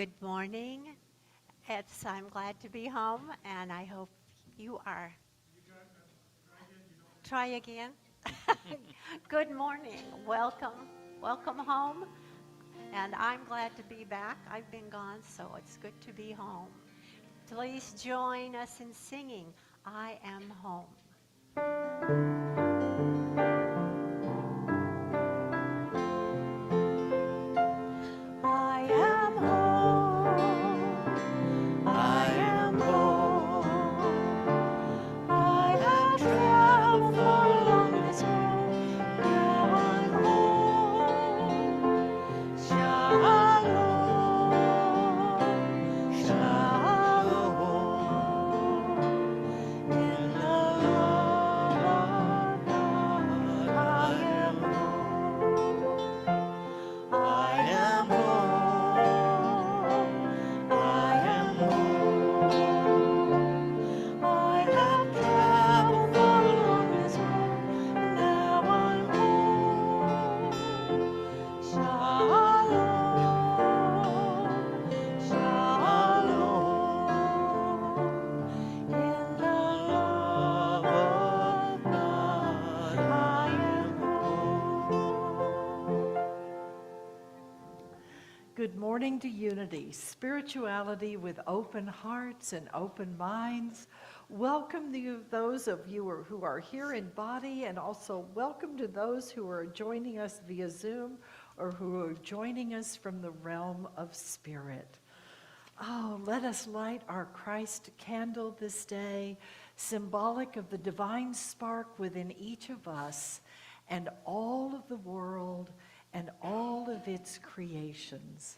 Good morning. I'm glad to be home, and I hope you are. Try again. Good morning. Welcome home. And I'm glad to be back. I've been gone, so it's good to be home. Please join us in singing, I Am Home. Shalom. Good morning to Unity, spirituality with open hearts and open minds. Welcome to those of you who are here in body, and also welcome to those who are joining us via Zoom or who are joining us from the realm of spirit. Oh, let us light our Christ candle this day, symbolic of the divine spark within each of us and all of the world and all of its creations.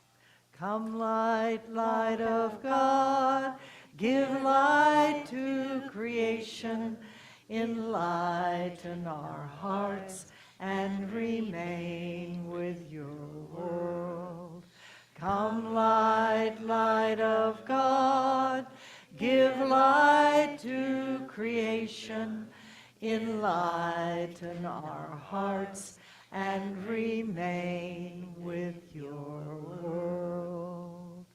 Come light, light of God, give light to creation, enlighten our hearts and remain with your world. Come light, light of God, give light to creation, enlighten our hearts and remain with your world.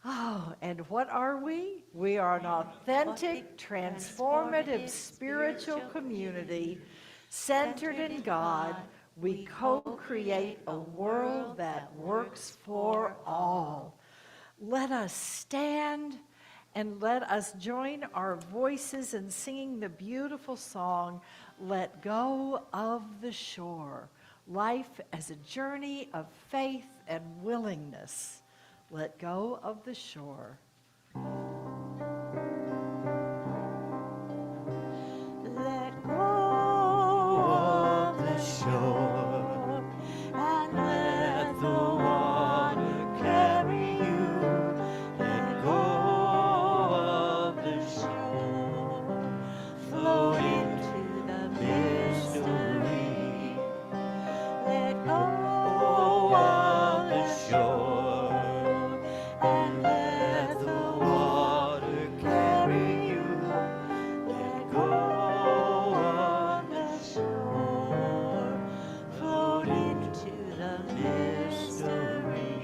Oh, and what are we? We are an authentic, transformative, spiritual community centered in God. We co-create a world that works for all. Let us stand and let us join our voices in singing the beautiful song, Let Go of the Shore. Life as a journey of faith and willingness. Let go of the shore. Let go of the shore and let the water carry you. Let go of the shore, float into the mystery. Let go of the shore and let the water carry you. Let go of the shore, float into the mystery.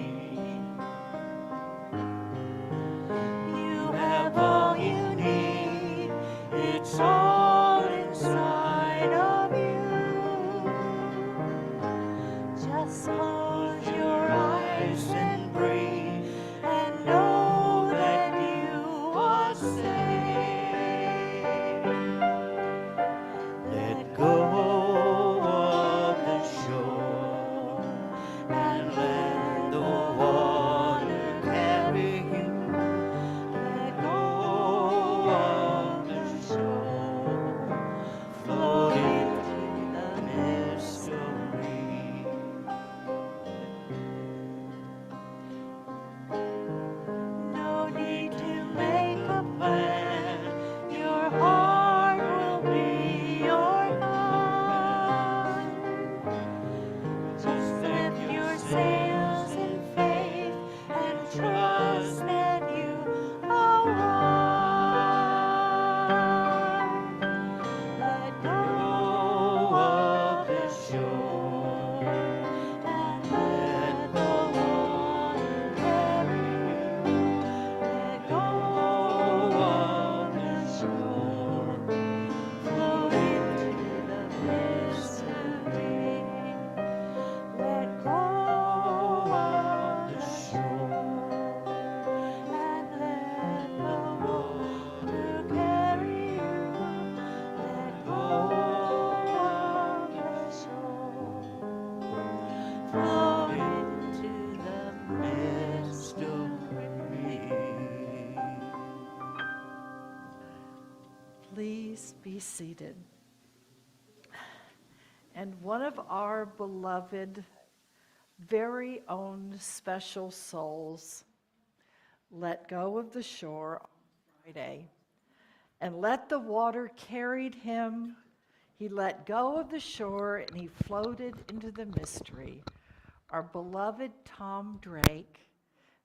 You have all you need, it's all inside of you. Just close your eyes and breathe and know that you are safe. Let go of the shore and let the water carry you. Let go of the shore, float into the mystery. No need to make a plan, your heart will be your guide. Just lift your sails in faith and trust that you are right. Let go of the shore and let the water carry you. Let go of the shore, float into the mystery. Let go of the shore and let the water carry you. Let go of the shore, float into the mystery. Please be seated. And one of our beloved, very own special souls let go of the shore on Friday, and let the water carried him. He let go of the shore and he floated into the mystery. Our beloved Tom Drake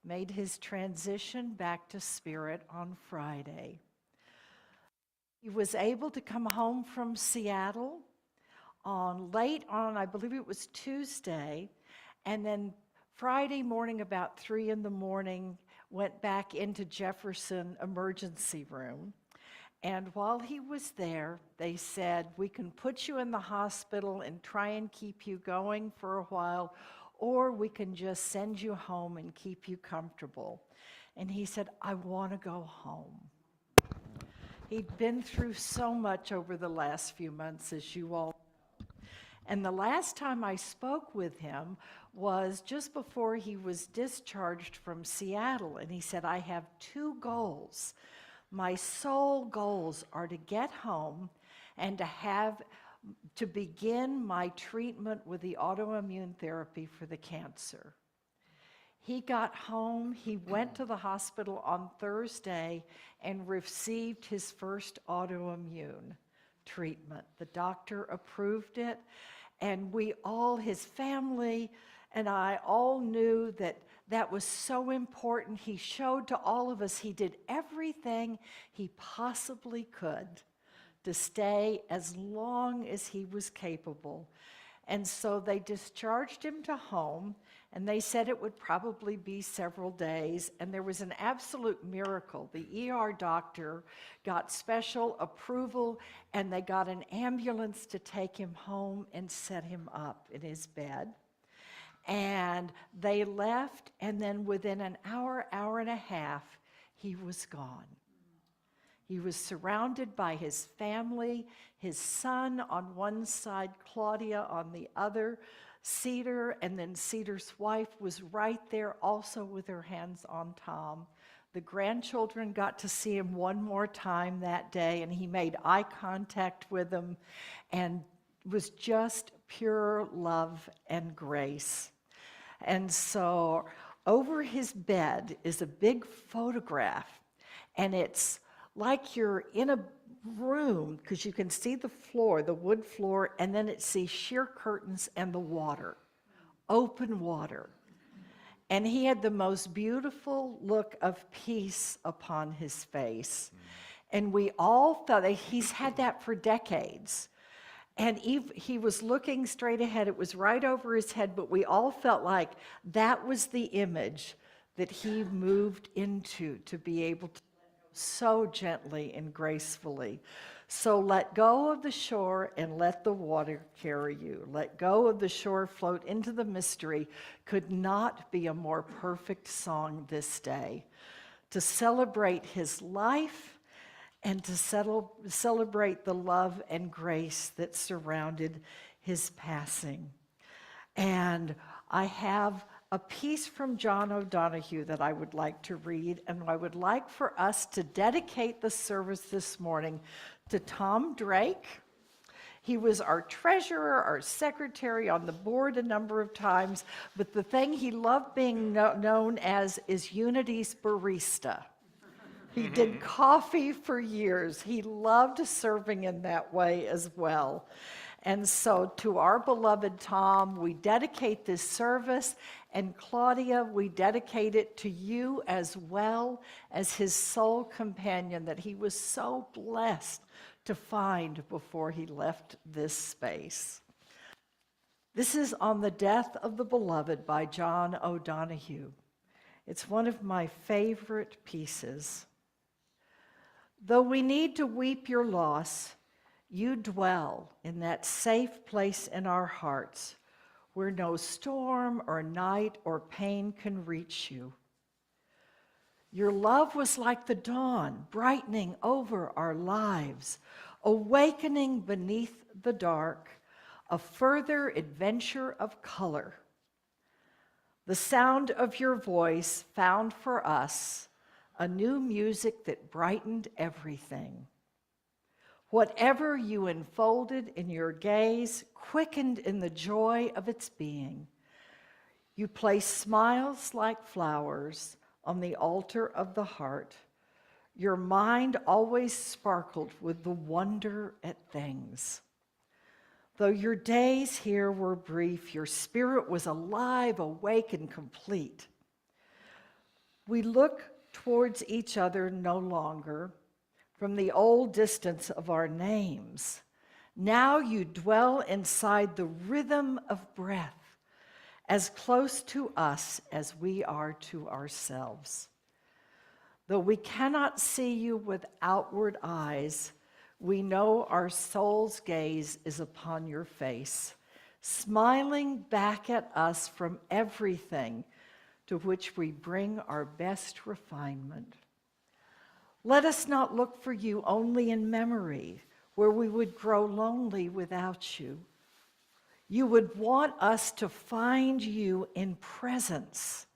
made his transition back to spirit on Friday. He was able to come home from Seattle late on, I believe it was Tuesday, and then Friday morning about 3 in the morning, went back into Jefferson emergency room. And while he was there, they said, we can put you in the hospital and try and keep you going for a while, or we can just send you home and keep you comfortable. And he said, I want to go home. He'd been through so much over the last few months, as you all know. And the last time I spoke with him was just before he was discharged from Seattle. And he said, I have 2 goals. My sole goals are to get home and to begin my treatment with the autoimmune therapy for the cancer. He got home, he went to the hospital on Thursday and received his first autoimmune treatment. The doctor approved it, and we all, his family and I, all knew that that was so important. He showed to all of us he did everything he possibly could to stay as long as he was capable. And so they discharged him to home, and they said it would probably be several days, and there was an absolute miracle. The ER doctor got special approval, and they got an ambulance to take him home and set him up in his bed. And they left, and then within an hour, hour and a half, he was gone. He was surrounded by his family, his son on one side, Claudia on the other, Cedar, and then Cedar's wife was right there also with her hands on Tom. The grandchildren got to see him one more time that day, and he made eye contact with them and was just pure love and grace. And so over his bed is a big photograph, and it's like you're in a room because you can see the floor, the wood floor, and then it sees sheer curtains and the water, open water. And he had the most beautiful look of peace upon his face. And we all thought that he's had that for decades. And he was looking straight ahead. It was right over his head, but we all felt like that was the image that he moved into, to be able to so gently and gracefully. So let go of the shore and let the water carry you. Let go of the shore, float into the mystery could not be a more perfect song this day. To celebrate his life and to celebrate the love and grace that surrounded his passing. And I have a piece from John O'Donohue that I would like to read, and I would like for us to dedicate the service this morning to Tom Drake. He was our treasurer, our secretary, on the board a number of times, but the thing he loved being known as is Unity's barista. He did coffee for years. He loved serving in that way as well. And so to our beloved Tom, we dedicate this service, and Claudia, we dedicate it to you as well as his soul companion that he was so blessed to find before he left this space. This is On the Death of the Beloved by John O'Donohue. It's one of my favorite pieces. Though we need to weep your loss, you dwell in that safe place in our hearts where no storm or night or pain can reach you. Your love was like the dawn, brightening over our lives, awakening beneath the dark, a further adventure of color. The sound of your voice found for us a new music that brightened everything. Whatever you enfolded in your gaze quickened in the joy of its being. You placed smiles like flowers on the altar of the heart. Your mind always sparkled with the wonder at things. Though your days here were brief, your spirit was alive, awake, and complete. We look towards each other no longer from the old distance of our names. Now you dwell inside the rhythm of breath, as close to us as we are to ourselves. Though we cannot see you with outward eyes, we know our soul's gaze is upon your face, smiling back at us from everything to which we bring our best refinement. Let us not look for you only in memory, where we would grow lonely without you. You would want us to find you in presence,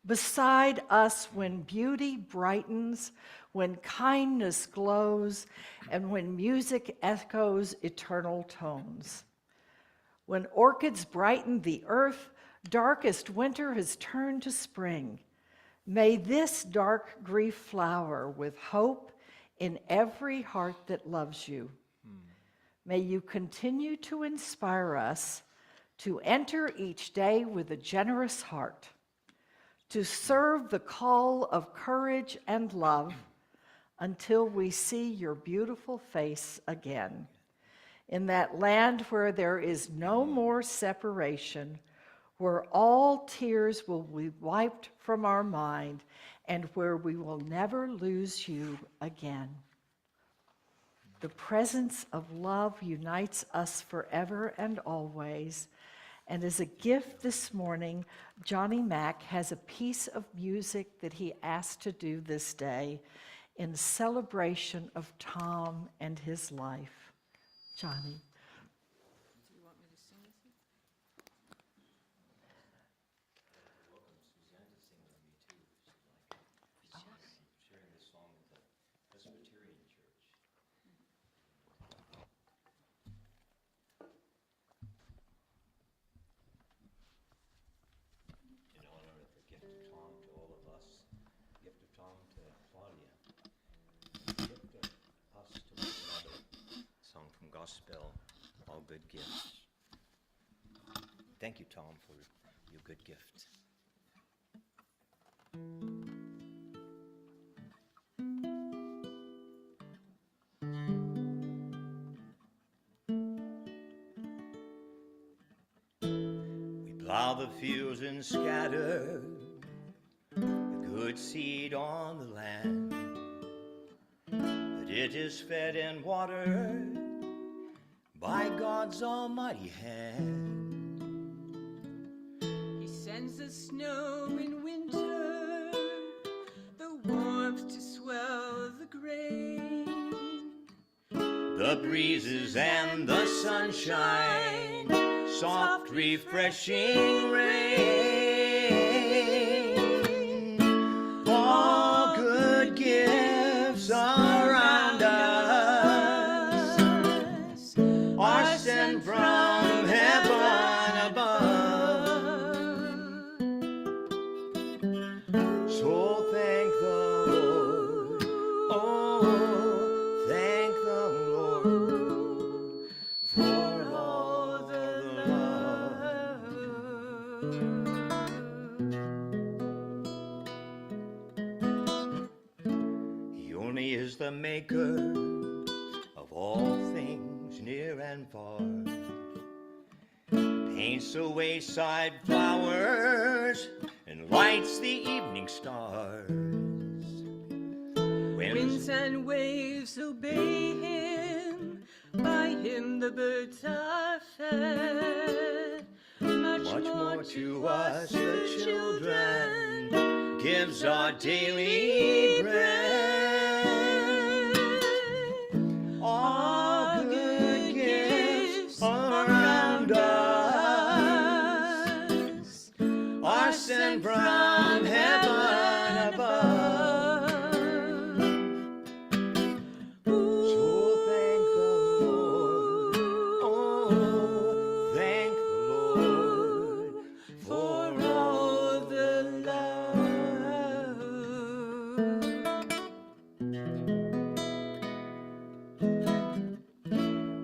beside us when beauty brightens, when kindness glows, and when music echoes eternal tones. When orchids brighten the earth, darkest winter has turned to spring. May this dark grief flower with hope in every heart that loves you. May you continue to inspire us to enter each day with a generous heart, to serve the call of courage and love until we see your beautiful face again. In that land where there is no more separation, where all tears will be wiped from our mind, and where we will never lose you again. The presence of love unites us forever and always. And as a gift this morning, Johnny Mack has a piece of music that he asked to do this day in celebration of Tom and his life. Johnny. Do you want me to sing with you? Welcome Suzanne to sing with me too, if she'd like. Sharing this song with the Presbyterian Church. In honor of the gift of Tom to all of us, gift of Tom to Claudia, gift of us to one another. Song from Gospel, All Good Gifts. Thank you, Tom, for your good gift. We plow the fields and scatter the good seed on the land, but it is fed and watered by God's almighty hand. He sends the snow in winter, the warmth to swell the grain. The breezes and the sunshine, soft refreshing rain. All good gifts around us are sent from heaven above. So thank the Lord, oh, thank the Lord for all the love. He only is the maker of all things near and far. Paints the wayside flowers and lights the evening stars. Winds and waves obey him, by him the birds are fed. Much more to us the children gives our daily bread. All good gifts around us are sent from heaven above. So thank the Lord, oh, thank the Lord for all the love.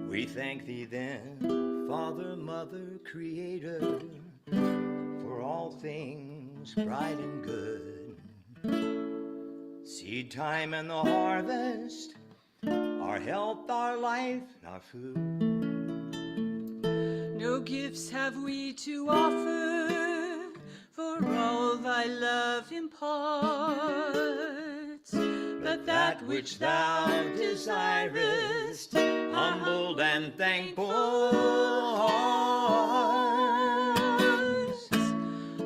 We thank thee then, Father, Mother, Creator, for all things bright and good. Seed time and the harvest, our health, our life, and our food. No gifts have we to offer, for all thy love imparts. that which thou desirest, humbled and thankful hearts.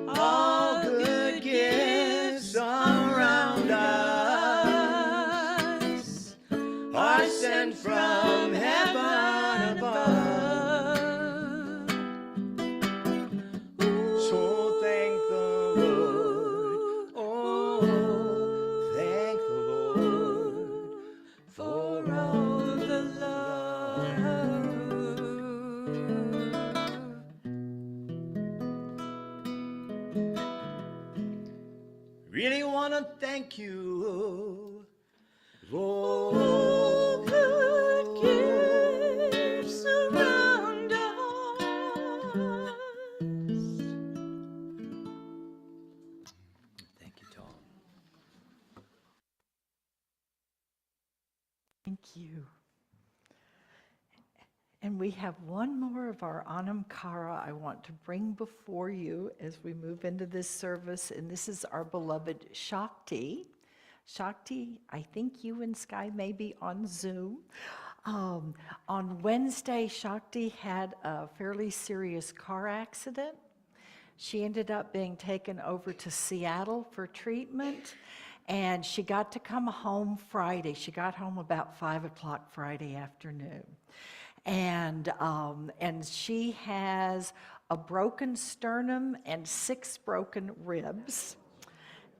All good gifts around us are sent from heaven above. So thank the Lord, oh, thank the Lord for all the love. Really want to thank you, Lord. All good gifts around us. Thank you, Tom. Thank you. And we have one more of our Anam Cara I want to bring before you as we move into this service, and this is our beloved Shakti. Shakti, I think you and Sky may be on Zoom. On Wednesday, Shakti had a fairly serious car accident. She ended up being taken over to Seattle for treatment, and she got to come home Friday. She got home about 5 o'clock Friday afternoon. And she has a broken sternum and 6 broken ribs.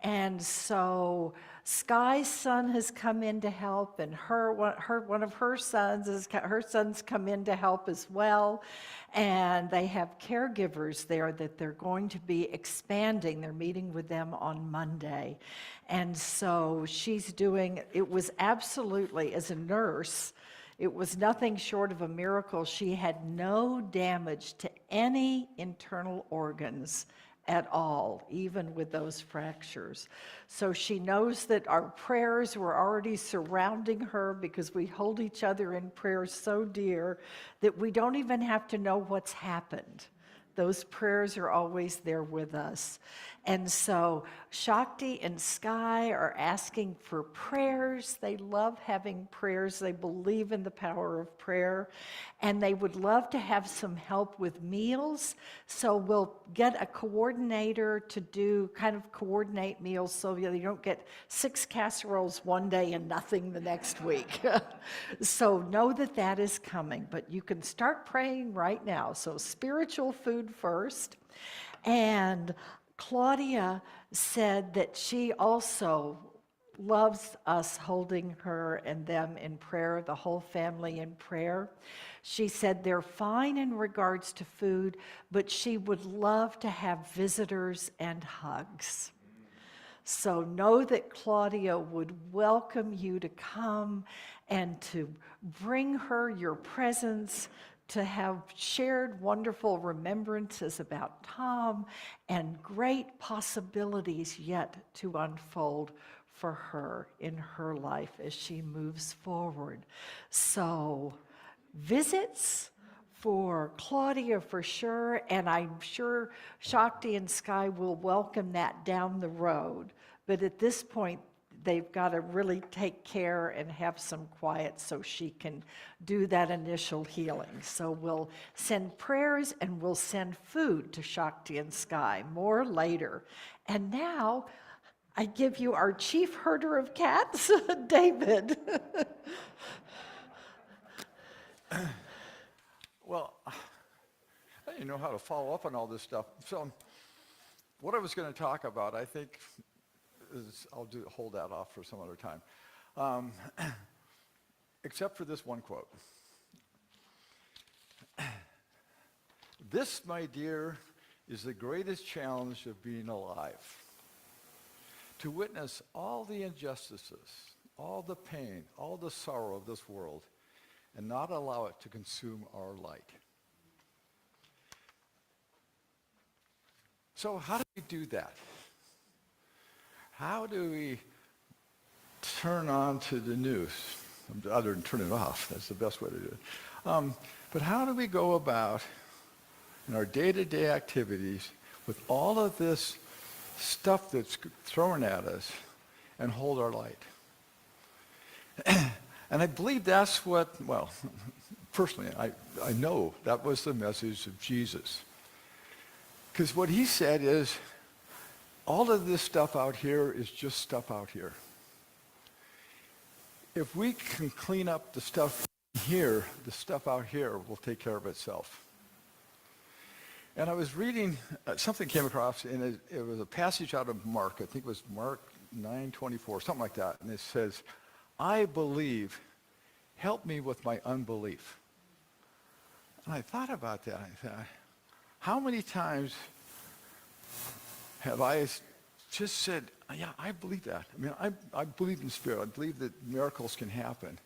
And so Sky's son has come in to help, and one of her sons come in to help as well. And they have caregivers there that they're going to be expanding. They're meeting with them on Monday. And so it was absolutely, as a nurse, it was nothing short of a miracle. She had no damage to any internal organs at all, even with those fractures. So she knows that our prayers were already surrounding her, because we hold each other in prayer so dear that we don't even have to know what's happened. Those prayers are always there with us. And so Shakti and Sky are asking for prayers. They love having prayers. They believe in the power of prayer. And they would love to have some help with meals. So we'll get a coordinator to coordinate meals so that you don't get 6 casseroles one day and nothing the next week. So know that that is coming. But you can start praying right now. So spiritual food first. And Claudia said that she also loves us holding her and them in prayer, the whole family in prayer. She said they're fine in regards to food, but she would love to have visitors and hugs. So know that Claudia would welcome you to come and to bring her your presence, to have shared wonderful remembrances about Tom and great possibilities yet to unfold for her in her life as she moves forward. So visits for Claudia for sure, and I'm sure Shakti and Sky will welcome that down the road. But at this point, they've got to really take care and have some quiet so she can do that initial healing. So we'll send prayers and we'll send food to Shakti and Sky, more later. And now I give you our chief herder of cats, David. Well, I didn't know how to follow up on all this stuff. So what I was going to talk about, I think, hold that off for some other time. Except for this one quote. This, my dear, is the greatest challenge of being alive. To witness all the injustices, all the pain, all the sorrow of this world, and not allow it to consume our light. So how do we do that? How do we turn on to the news? Other than turn it off, that's the best way to do it. But how do we go about in our day-to-day activities with all of this stuff that's thrown at us and hold our light? And I believe that's what, well, personally, I know that was the message of Jesus. Because what he said is, all of this stuff out here is just stuff out here. If we can clean up the stuff here, the stuff out here will take care of itself. And I was reading, something came across, and it was a passage out of Mark. I think it was Mark 9:24, something like that. And it says, I believe, help me with my unbelief. And I thought about that. I thought, how many times have I just said, yeah, I believe that. I mean, I believe in spirit. I believe that miracles can happen.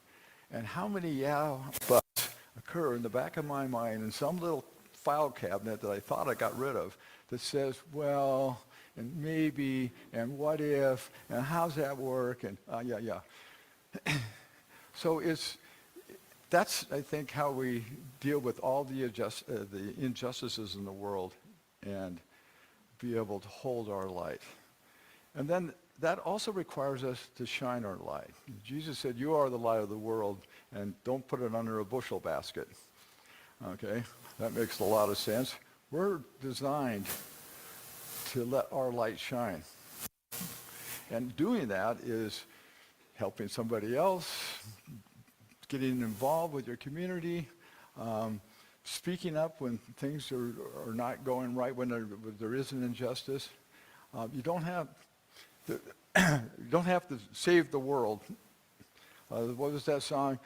And how many yeah buts occur in the back of my mind in some little file cabinet that I thought I got rid of that says, well, and maybe, and what if, and how's that work, and yeah. So that's, I think, how we deal with all the injustices in the world and be able to hold our light. And then that also requires us to shine our light. Jesus said, you are the light of the world, and don't put it under a bushel basket. Okay? That makes a lot of sense. We're designed to let our light shine. And doing that is helping somebody else, getting involved with your community, speaking up when things are not going right, when there is an injustice. You don't have to save the world. What was that song?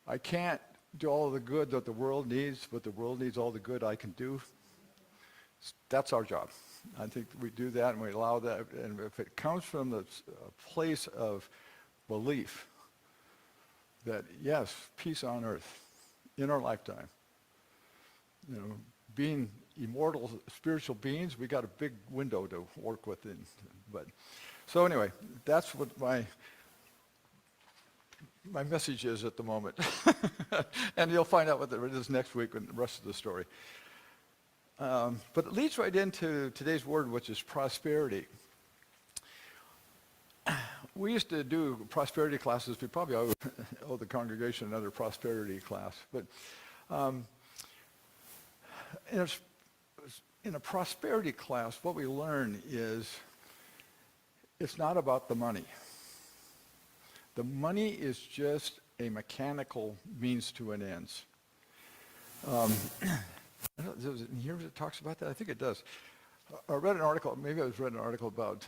I can't do all of the good that the world needs, but the world needs all the good I can do. That's our job. I think we do that and we allow that. And if it comes from the place of belief that, yes, peace on earth in our lifetime. You know, being immortal spiritual beings, we got a big window to work within. But so anyway, that's what my message is at the moment. And you'll find out what it is next week with the rest of the story. But it leads right into today's word, which is prosperity. We used to do prosperity classes. We probably owe the congregation another prosperity class. But in a prosperity class, what we learn is it's not about the money. The money is just a mechanical means to an end. I don't, does it here it talks about that? I think it does. I read an article, maybe I read an article about,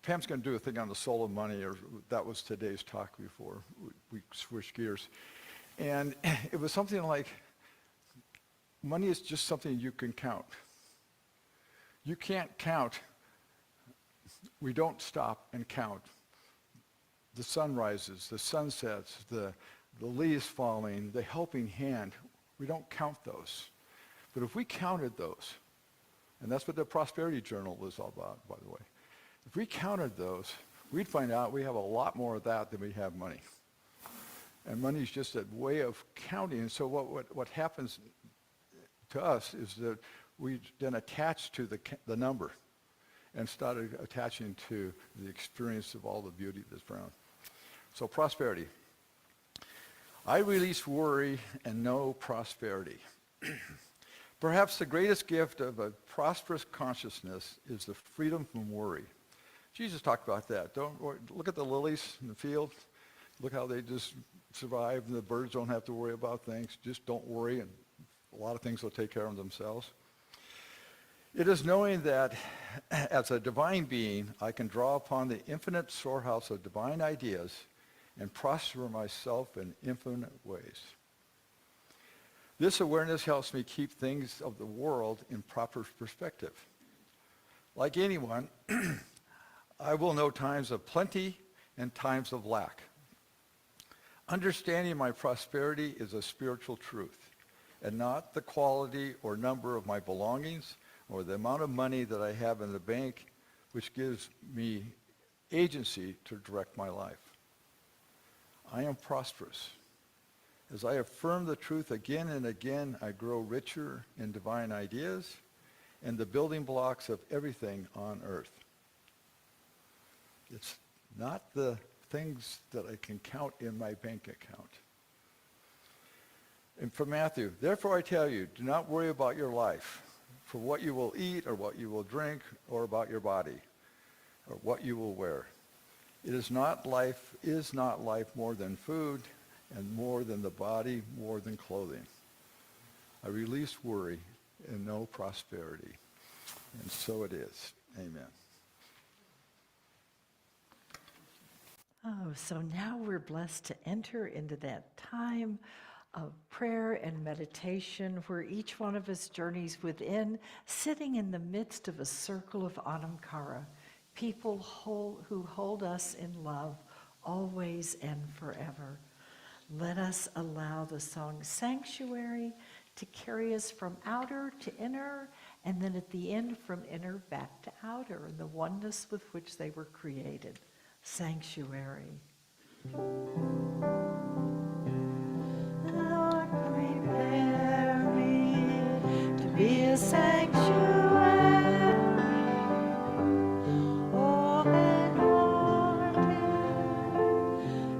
Pam's going to do a thing on the soul of money, or that was today's talk before we switched gears. And it was something like, money is just something you can count. You can't count. We don't stop and count the sunrises, the sunsets, the leaves falling, the helping hand. We don't count those. But if we counted those, and that's what the Prosperity Journal is all about, by the way. If we counted those, we'd find out we have a lot more of that than we have money. And money is just a way of counting. And so what happens to us is that we then attach to the number and started attaching to the experience of all the beauty that's around. So prosperity. I release worry and know prosperity. Perhaps the greatest gift of a prosperous consciousness is the freedom from worry. Jesus talked about that. Don't worry. Look at the lilies in the field. Look how they just survive, and the birds don't have to worry about things. Just don't worry, and a lot of things will take care of themselves. It is knowing that as a divine being, I can draw upon the infinite storehouse of divine ideas and prosper myself in infinite ways. This awareness helps me keep things of the world in proper perspective. Like anyone, I will know times of plenty and times of lack. Understanding my prosperity is a spiritual truth, and not the quality or number of my belongings or the amount of money that I have in the bank, which gives me agency to direct my life. I am prosperous. As I affirm the truth again and again, I grow richer in divine ideas and the building blocks of everything on earth. It's not the things that I can count in my bank account. And from Matthew, therefore I tell you, do not worry about your life, for what you will eat or what you will drink, or about your body, or what you will wear. Is not life more than food, and more than the body, more than clothing? I release worry and know prosperity. And so it is. Amen. Oh, so now we're blessed to enter into that time of prayer and meditation where each one of us journeys within, sitting in the midst of a circle of Anamkara, people who hold us in love always and forever. Let us allow the song Sanctuary to carry us from outer to inner, and then at the end from inner back to outer, in the oneness with which they were created. Sanctuary. Lord, prepare me to be a sanctuary, open-hearted,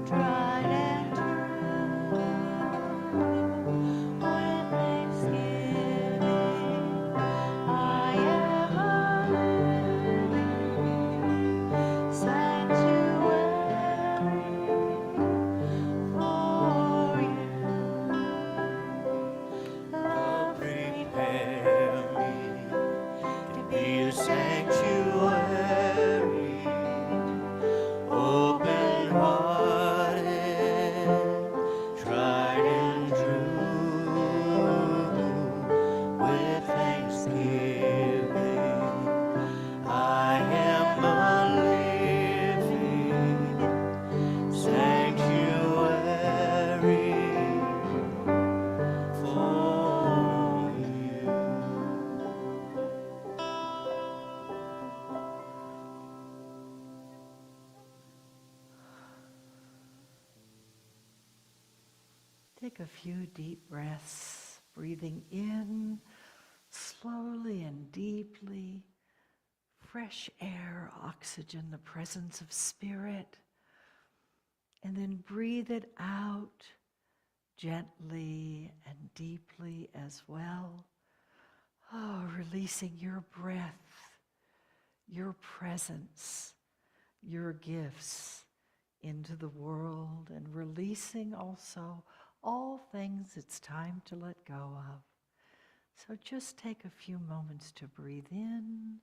tried and true. With thanksgiving, I am a living sanctuary for you. Lord, prepare me to be a sanctuary, open-hearted, tried and true. With thanksgiving, I am a living sanctuary for you. Take a few deep breaths, breathing in slowly and deeply, fresh air, oxygen, the presence of spirit, and then breathe it out gently and deeply as well. Oh, releasing your breath, your presence, your gifts into the world, and releasing also all things it's time to let go of. So just take a few moments to breathe in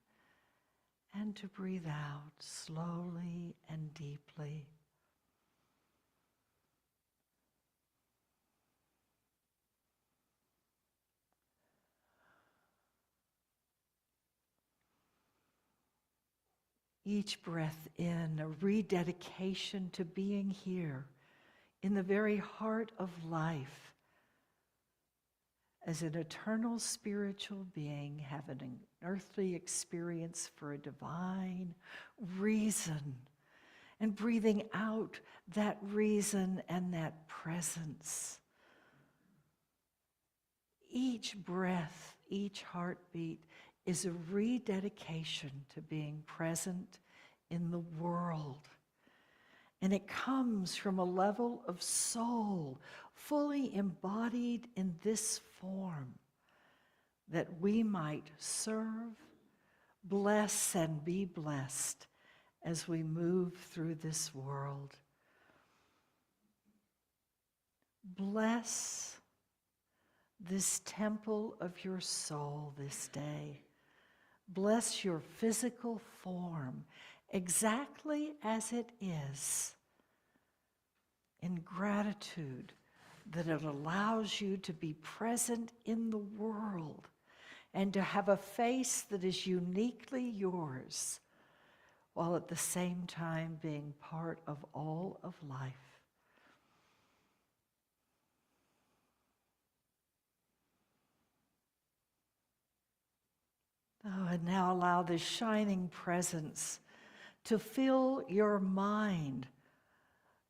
and to breathe out slowly and deeply. Each breath in, a rededication to being here in the very heart of life as an eternal spiritual being, having an earthly experience for a divine reason, and breathing out that reason and that presence. Each breath, each heartbeat is a rededication to being present in the world. And it comes from a level of soul fully embodied in this form, that we might serve, bless, and be blessed as we move through this world. Bless this temple of your soul this day. Bless your physical form exactly as it is, in gratitude that it allows you to be present in the world and to have a face that is uniquely yours, while at the same time being part of all of life. Oh, and now allow this shining presence to fill your mind,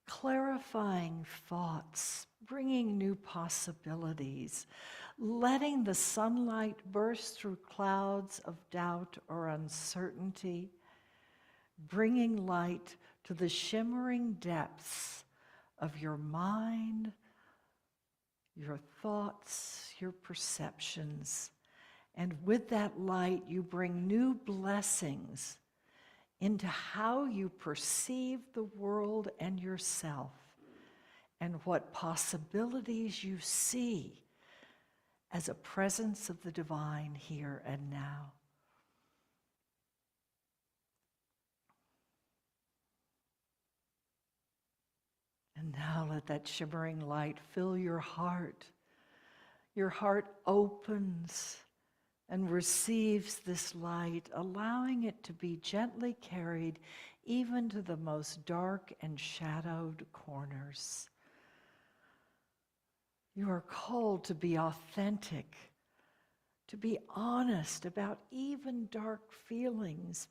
clarifying thoughts, bringing new possibilities, letting the sunlight burst through clouds of doubt or uncertainty, bringing light to the shimmering depths of your mind, your thoughts, your perceptions. And with that light, you bring new blessings into how you perceive the world and yourself, and what possibilities you see as a presence of the divine here and now. And now let that shimmering light fill your heart. Your heart opens and receives this light, allowing it to be gently carried even to the most dark and shadowed corners. You are called to be authentic, to be honest about even dark feelings,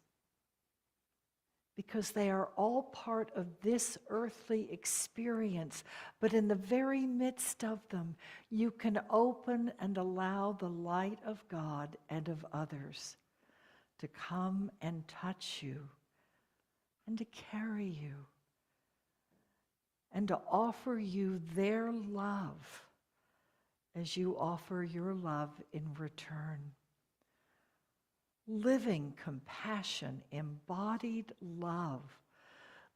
because they are all part of this earthly experience. But in the very midst of them, you can open and allow the light of God and of others to come and touch you and to carry you and to offer you their love as you offer your love in return. Living compassion, embodied love.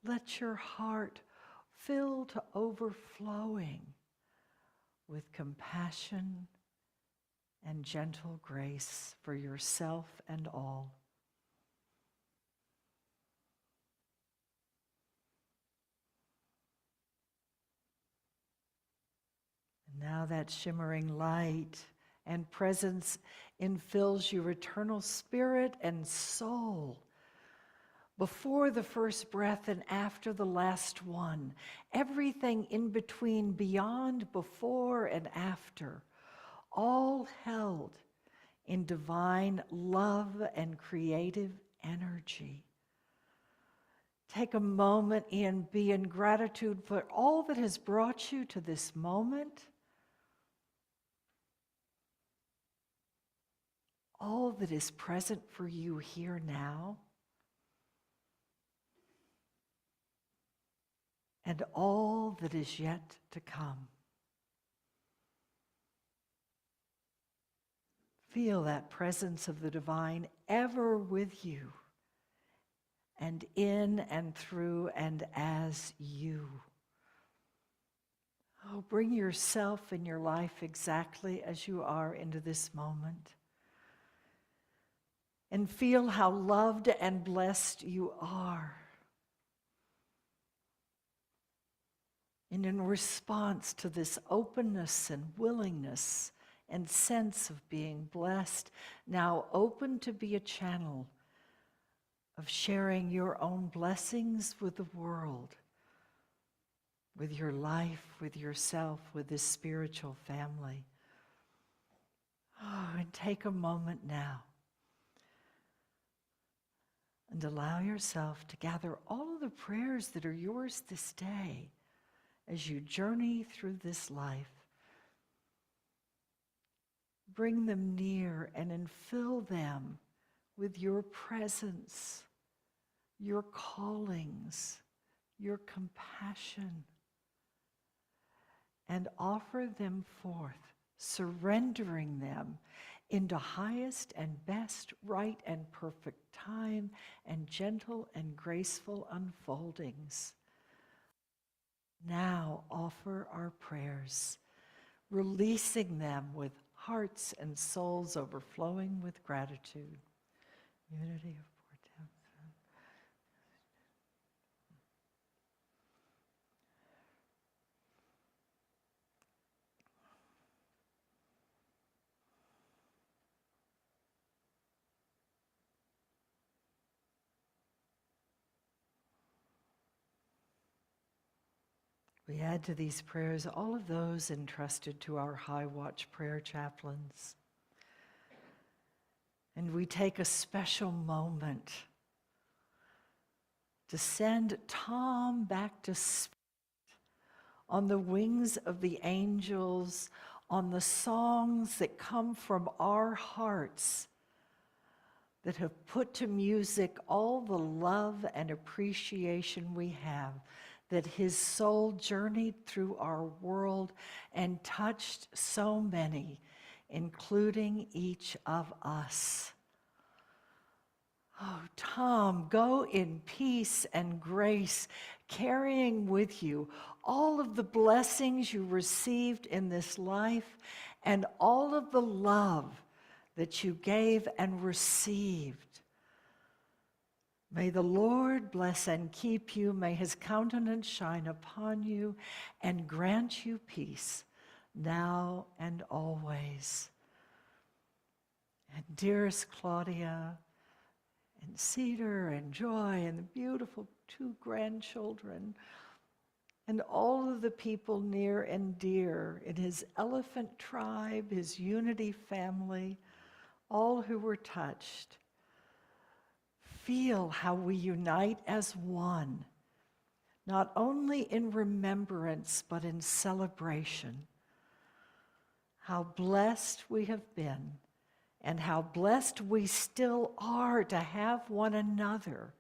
Let your heart fill to overflowing with compassion and gentle grace for yourself and all. And now that shimmering light and presence infills your eternal spirit and soul. Before the first breath and after the last one, everything in between, beyond, before, and after, all held in divine love and creative energy. Take a moment and be in gratitude for all that has brought you to this moment, all that is present for you here now, and all that is yet to come. Feel that presence of the divine ever with you, and in and through and as you. Oh, bring yourself and your life exactly as you are into this moment. And feel how loved and blessed you are. And in response to this openness and willingness and sense of being blessed, now open to be a channel of sharing your own blessings with the world, with your life, with yourself, with this spiritual family. Oh, and take a moment now and allow yourself to gather all of the prayers that are yours this day as you journey through this life. Bring them near and infill them with your presence, your callings, your compassion, and offer them forth, surrendering them into highest and best, right and perfect time, and gentle and graceful unfoldings. Now offer our prayers, releasing them with hearts and souls overflowing with gratitude. Unity of four temples. We add to these prayers all of those entrusted to our High Watch prayer chaplains. And we take a special moment to send Tom back to spirit on the wings of the angels, on the songs that come from our hearts, that have put to music all the love and appreciation we have, that his soul journeyed through our world and touched so many, including each of us. Oh, Tom, go in peace and grace, carrying with you all of the blessings you received in this life and all of the love that you gave and received. May the Lord bless and keep you. May his countenance shine upon you and grant you peace now and always. And dearest Claudia, and Cedar and Joy and the beautiful 2 grandchildren and all of the people near and dear in his elephant tribe, his unity family, all who were touched. Feel how we unite as one, not only in remembrance but in celebration. How blessed we have been, and how blessed we still are to have one another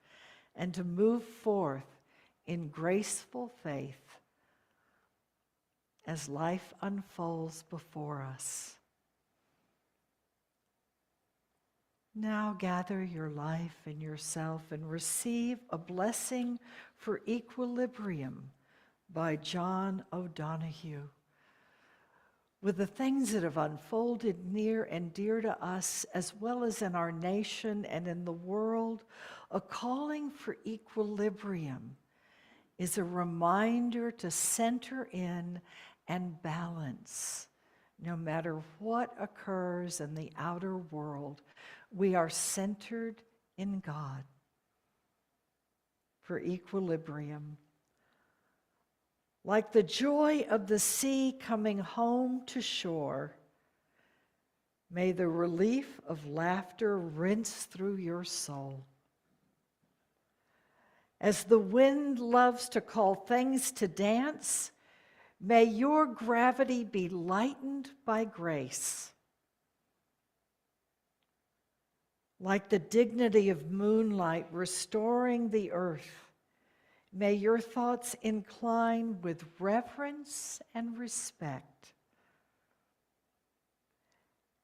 and to move forth in graceful faith as life unfolds before us. Now gather your life and yourself and receive a blessing for equilibrium by John O'Donohue. With the things that have unfolded near and dear to us, as well as in our nation and in the world, a calling for equilibrium is a reminder to center in and balance. No matter what occurs in the outer world, we are centered in God. For equilibrium. Like the joy of the sea coming home to shore, may the relief of laughter rinse through your soul. As the wind loves to call things to dance, may your gravity be lightened by grace. Like the dignity of moonlight restoring the earth, may your thoughts incline with reverence and respect.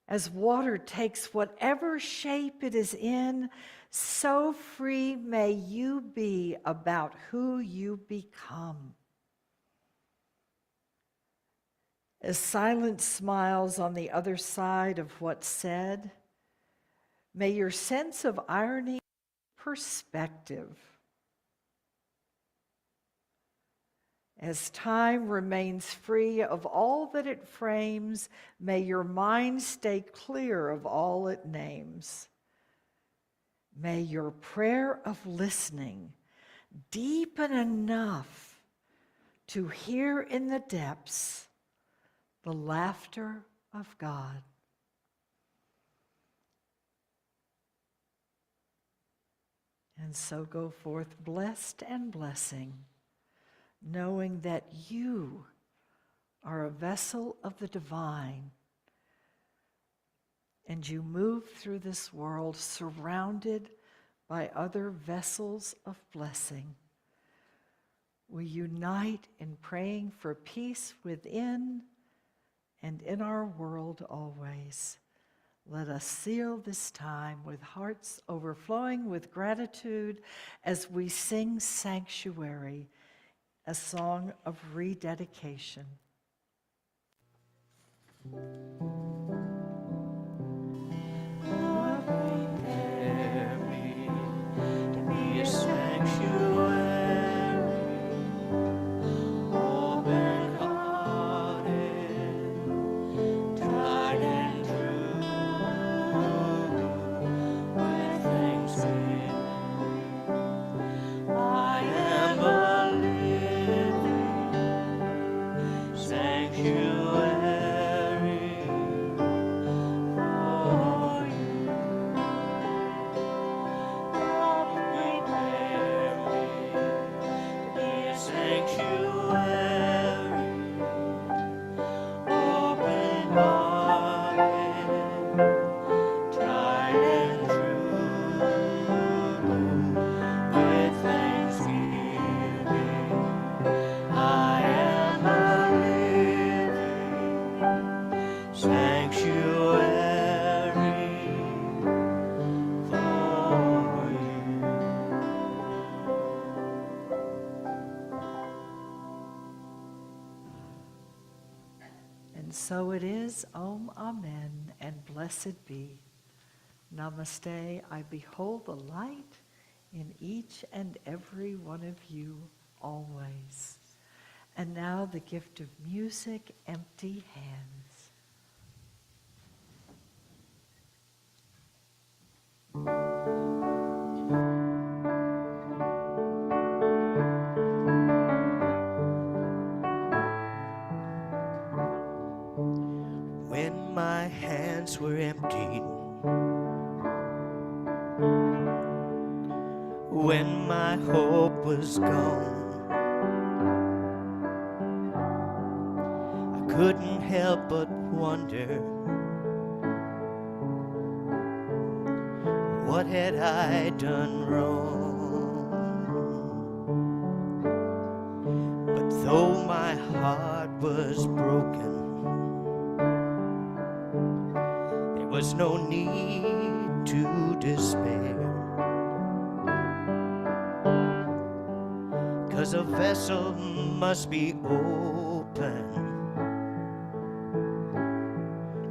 As water takes whatever shape it is in, so free may you be about who you become. As silence smiles on the other side of what's said, may your sense of irony perspective. As time remains free of all that it frames, may your mind stay clear of all it names. May your prayer of listening deepen enough to hear in the depths the laughter of God. And so go forth blessed and blessing, knowing that you are a vessel of the divine, and you move through this world surrounded by other vessels of blessing. We unite in praying for peace within and in our world always. Let us seal this time with hearts overflowing with gratitude as we sing Sanctuary, a song of rededication. Prepare me to be a sanctuary, open-hearted, tried and true, with thanksgiving. I am a living sanctuary. so it is, Om Amen, and blessed be. Namaste, I behold the light in each and every one of you always. And now the gift of music, empty hands. When my hands were empty, when my hope was gone, I couldn't help but wonder, what had I done wrong? But though my heart was broken, there was no need to despair, 'cause a vessel must be open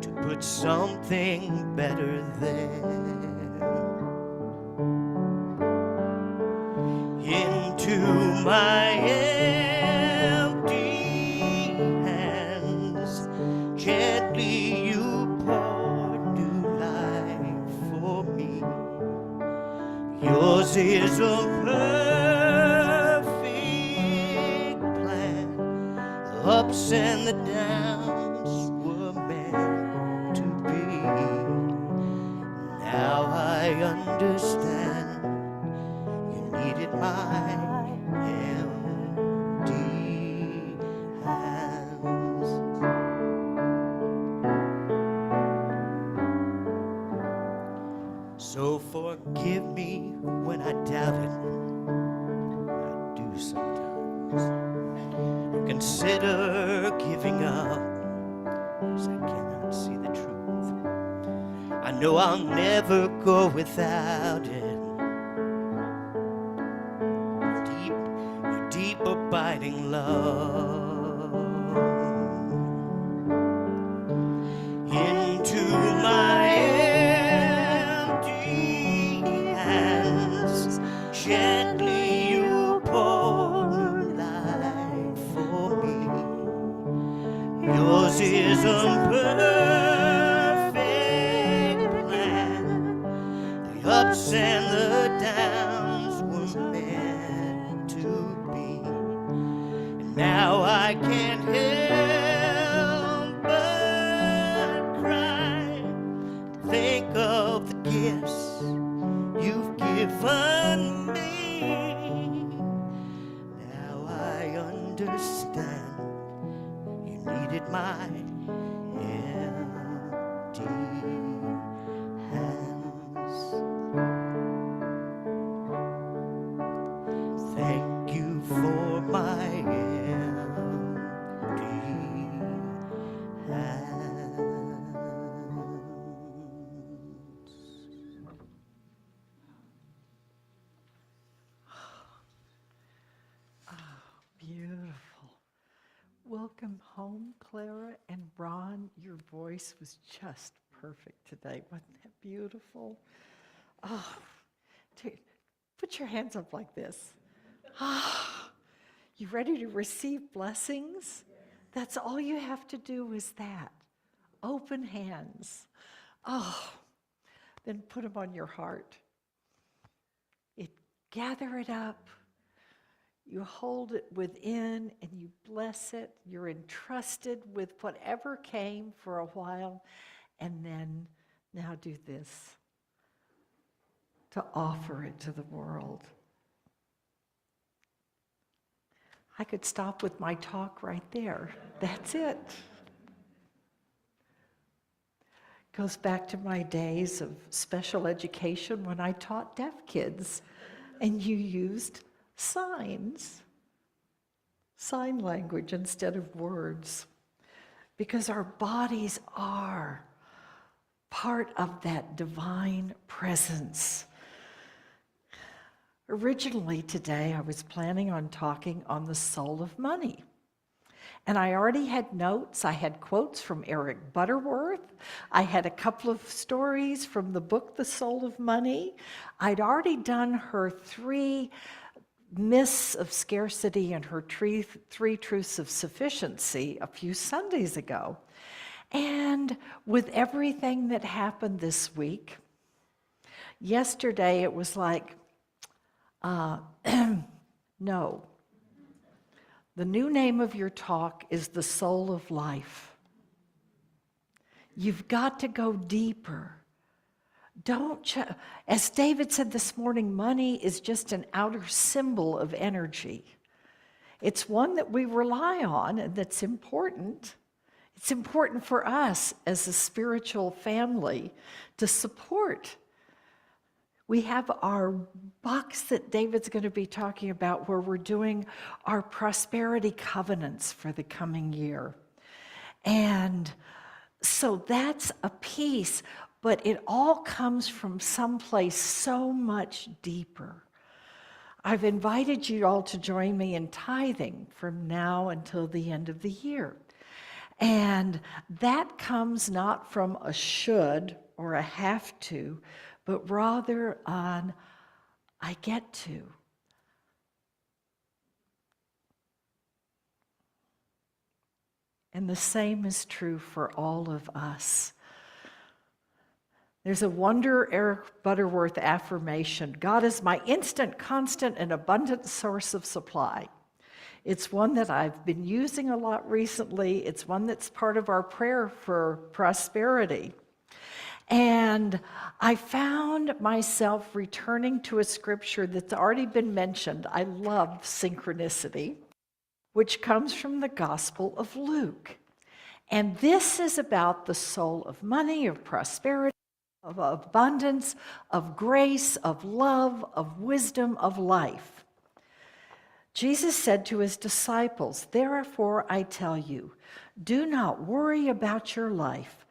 to put something better there. Into my empty hands, gently you pour new life for me. Yours is a perfect plan. The ups and the downs were meant to be. Now I understand you needed my empty hands. So forgive me when I doubted. I do sometimes. Consider giving up, 'cause I cannot see the truth. I know I'll never go without it. Your deep abiding love. Into my empty hands, gently you pour life for me. Yours is a perfect plan. The ups and the downs were meant to be. And now I can't help but cry. Think of the gifts you've given me. Now I understand you needed my empty hands. Thank you for my empty hands. Beautiful. Welcome home, Clara and Ron. Your voice was just perfect today. Wasn't that beautiful? Oh, put your hands up like this. Ah, you ready to receive blessings? That's all you have to do is that. Open hands. Oh, then put them on your heart. Gather it up. You hold it within and you bless it. You're entrusted with whatever came for a while. And then now do this, to offer it to the world. I could stop with my talk right there. That's it. Goes back to my days of special education when I taught deaf kids and you used signs, sign language instead of words, because our bodies are part of that divine presence. Originally today, I was planning on talking on the soul of money. And I already had notes. I had quotes from Eric Butterworth. I had a couple of stories from the book, The Soul of Money. I'd already done her 3 myths of scarcity and her 3 truths of sufficiency a few Sundays ago. And with everything that happened this week, yesterday it was like, no. The new name of your talk is The Soul of Life. You've got to go deeper. As David said this morning, money is just an outer symbol of energy. It's one that we rely on and that's important. It's important for us as a spiritual family to support. We have our box that David's going to be talking about where we're doing our prosperity covenants for the coming year. And so that's a piece, but it all comes from someplace so much deeper. I've invited you all to join me in tithing from now until the end of the year. And that comes not from a should or a have to, but rather on I get to. And the same is true for all of us. There's a wonder Eric Butterworth affirmation: God is my instant, constant, and abundant source of supply. It's one that I've been using a lot recently. It's one that's part of our prayer for prosperity. And I found myself returning to a scripture that's already been mentioned. I love synchronicity, which comes from the Gospel of Luke. And this is about the soul of money, of prosperity, of abundance, of grace, of love, of wisdom, of life. Jesus said to his disciples, "Therefore I tell you, do not worry about your life,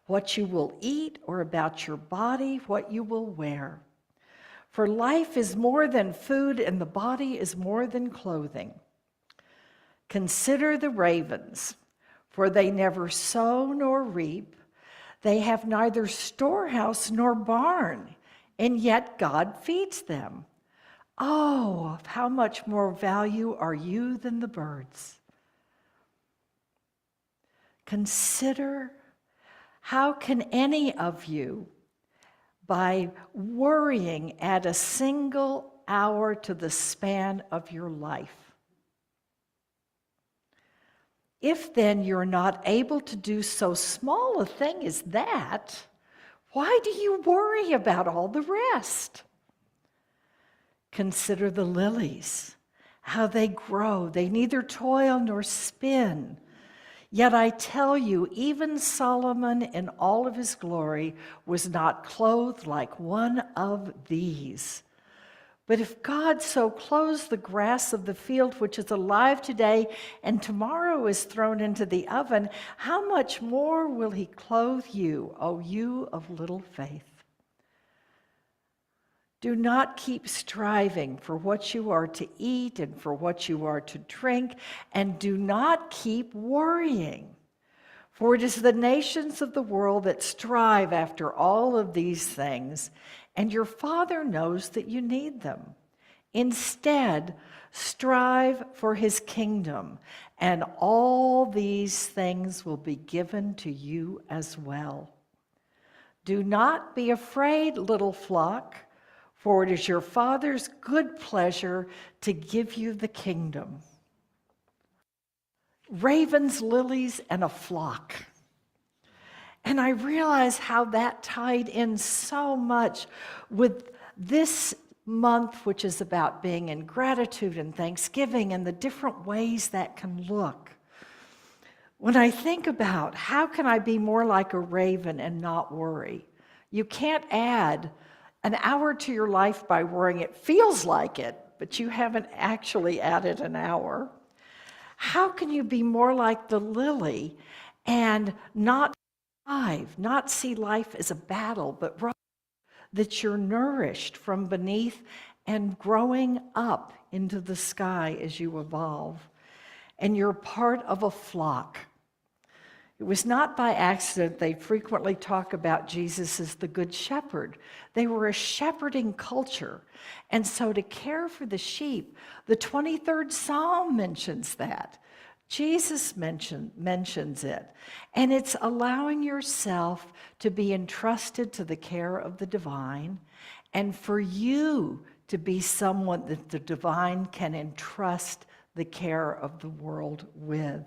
what you will eat, or about your body, what you will wear. For life is more than food, and the body is more than clothing. Consider the ravens, for they never sow nor reap. They have neither storehouse nor barn, and yet God feeds them. Oh, of how much more value are you than the birds? Consider, how can any of you, by worrying, add a single hour to the span of your life? If then you're not able to do so small a thing as that, why do you worry about all the rest? Consider the lilies, how they grow. They neither toil nor spin. Yet I tell you, even Solomon in all of his glory was not clothed like one of these. But if God so clothes the grass of the field, which is alive today and tomorrow is thrown into the oven, how much more will he clothe you, O you of little faith? Do not keep striving for what you are to eat and for what you are to drink, and do not keep worrying. For it is the nations of the world that strive after all of these things, and your Father knows that you need them. Instead, strive for his kingdom, and all these things will be given to you as well. Do not be afraid, little flock, for it is your Father's good pleasure to give you the kingdom. Ravens, lilies, and a flock. And I realize how that tied in so much with this month, which is about being in gratitude and thanksgiving and the different ways that can look. When I think about how can I be more like a raven and not worry, you can't add an hour to your life by worrying. It feels like it, but you haven't actually added an hour. How can you be more like the lily and not see life as a battle, but rather that you're nourished from beneath and growing up into the sky as you evolve? and you're part of a flock. It was not by accident they frequently talk about Jesus as the Good Shepherd. They were a shepherding culture. And so to care for the sheep, the 23rd Psalm mentions that. Jesus mentions it. And it's allowing yourself to be entrusted to the care of the divine, and for you to be someone that the divine can entrust the care of the world with.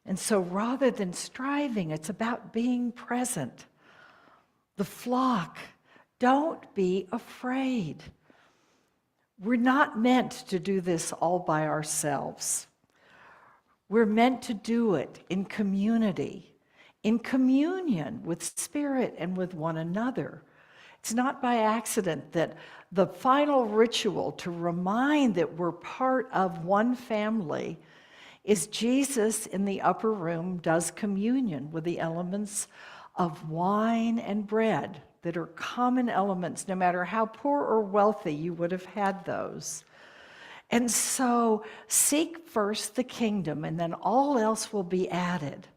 And so rather than striving, it's about being present. The flock, don't be afraid. We're not meant to do this all by ourselves. We're meant to do it in community, in communion with Spirit and with one another. It's not by accident that the final ritual to remind that we're part of one family is Jesus in the upper room does communion with the elements of wine and bread that are common elements, no matter how poor or wealthy you would have had those. And so seek first the kingdom, and then all else will be added.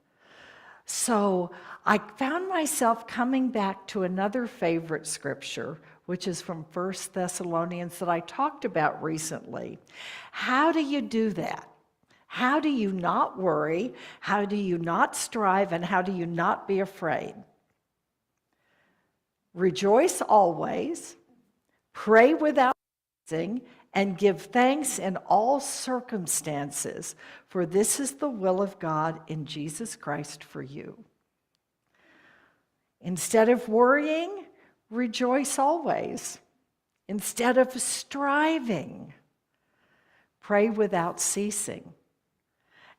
So I found myself coming back to another favorite scripture, which is from 1 Thessalonians that I talked about recently. How do you do that? How do you not worry? How do you not strive? And how do you not be afraid? Rejoice always, pray without ceasing, and give thanks in all circumstances, for this is the will of God in Jesus Christ for you. Instead of worrying, rejoice always. Instead of striving, pray without ceasing.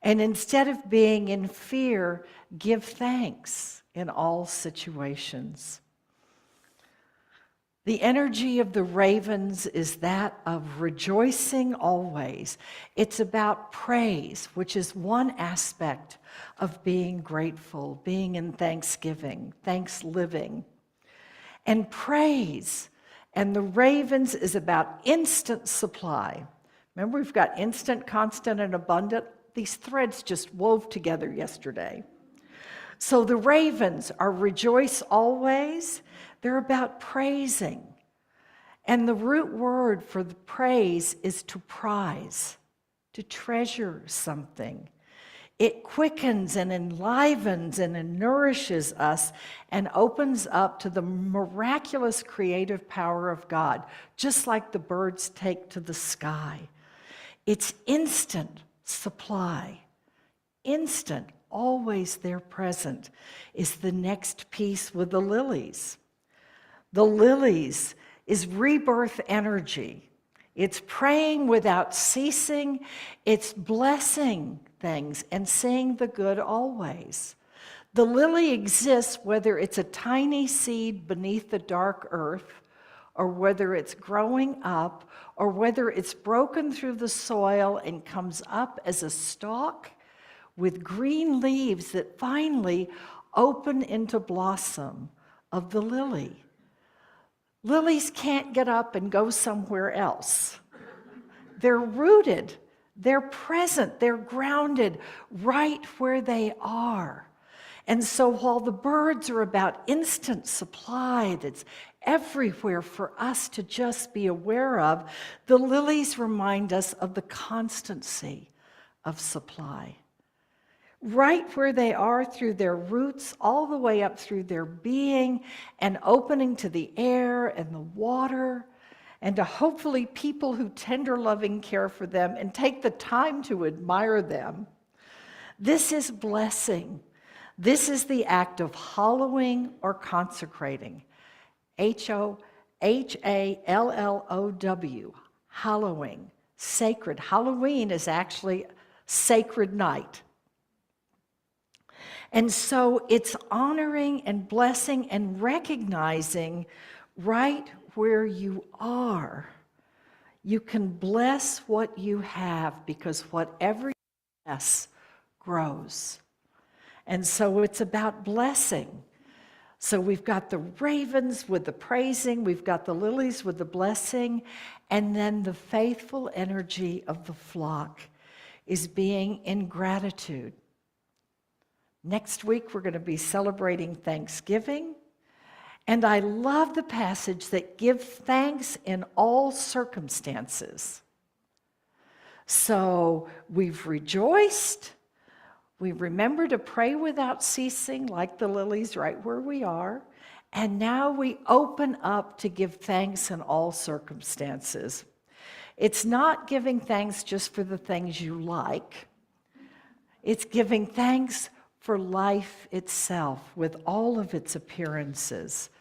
And instead of being in fear, give thanks in all situations. The energy of the ravens is that of rejoicing always. It's about praise, which is one aspect of being grateful, being in thanksgiving, thanks living. And praise and the ravens is about instant supply. Remember, we've got instant, constant, and abundant. These threads just wove together yesterday. So the ravens are rejoice always. They're about praising. And the root word for the praise is to prize, to treasure something. It quickens and enlivens and nourishes us and opens up to the miraculous creative power of God, just like the birds take to the sky. It's instant supply, instant, always there present, is the next piece with the lilies. The lilies is rebirth energy. It's praying without ceasing. It's blessing things and seeing the good always. The lily exists whether it's a tiny seed beneath the dark earth, or whether it's growing up, or whether it's broken through the soil and comes up as a stalk with green leaves that finally open into blossom of the lily. Lilies can't get up and go somewhere else. They're rooted, they're present, they're grounded right where they are. And so while the birds are about instant supply that's everywhere for us to just be aware of, the lilies remind us of the constancy of supply. Right where they are through their roots, all the way up through their being, and opening to the air and the water, and to hopefully people who tender loving care for them and take the time to admire them. This is blessing. This is the act of hallowing or consecrating. H-A-L-L-O-W, hallowing, sacred. Halloween is actually sacred night. And so it's honoring and blessing and recognizing right where you are. You can bless what you have, because whatever you bless grows. And so it's about blessing. So we've got the ravens with the praising, we've got the lilies with the blessing, and then the faithful energy of the flock. is being in gratitude. Next week, we're going to be celebrating Thanksgiving. And I love the passage that give thanks in all circumstances. So we've rejoiced. We remember to pray without ceasing, like the lilies right where we are. And now we open up to give thanks in all circumstances. It's not giving thanks just for the things you like. It's giving thanks for life itself with all of its appearances.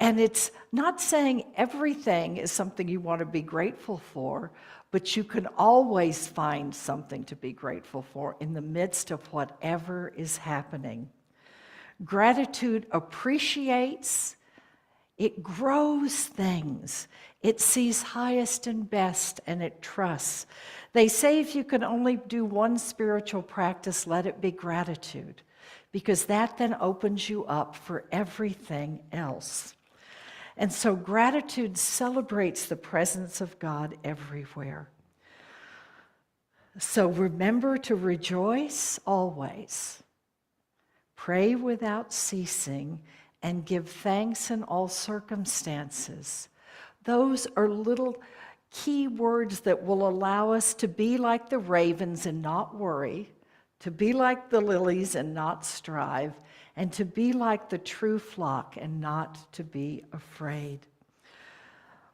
And it's not saying everything is something you want to be grateful for, but you can always find something to be grateful for in the midst of whatever is happening. Gratitude appreciates, it grows things, it sees highest and best, and it trusts. They say if you can only do one spiritual practice, let it be gratitude, because that then opens you up for everything else. And so gratitude celebrates the presence of God everywhere. So remember to rejoice always, pray without ceasing, and give thanks in all circumstances. Those are little key words that will allow us to be like the ravens and not worry, to be like the lilies and not strive, and to be like the true flock and not to be afraid.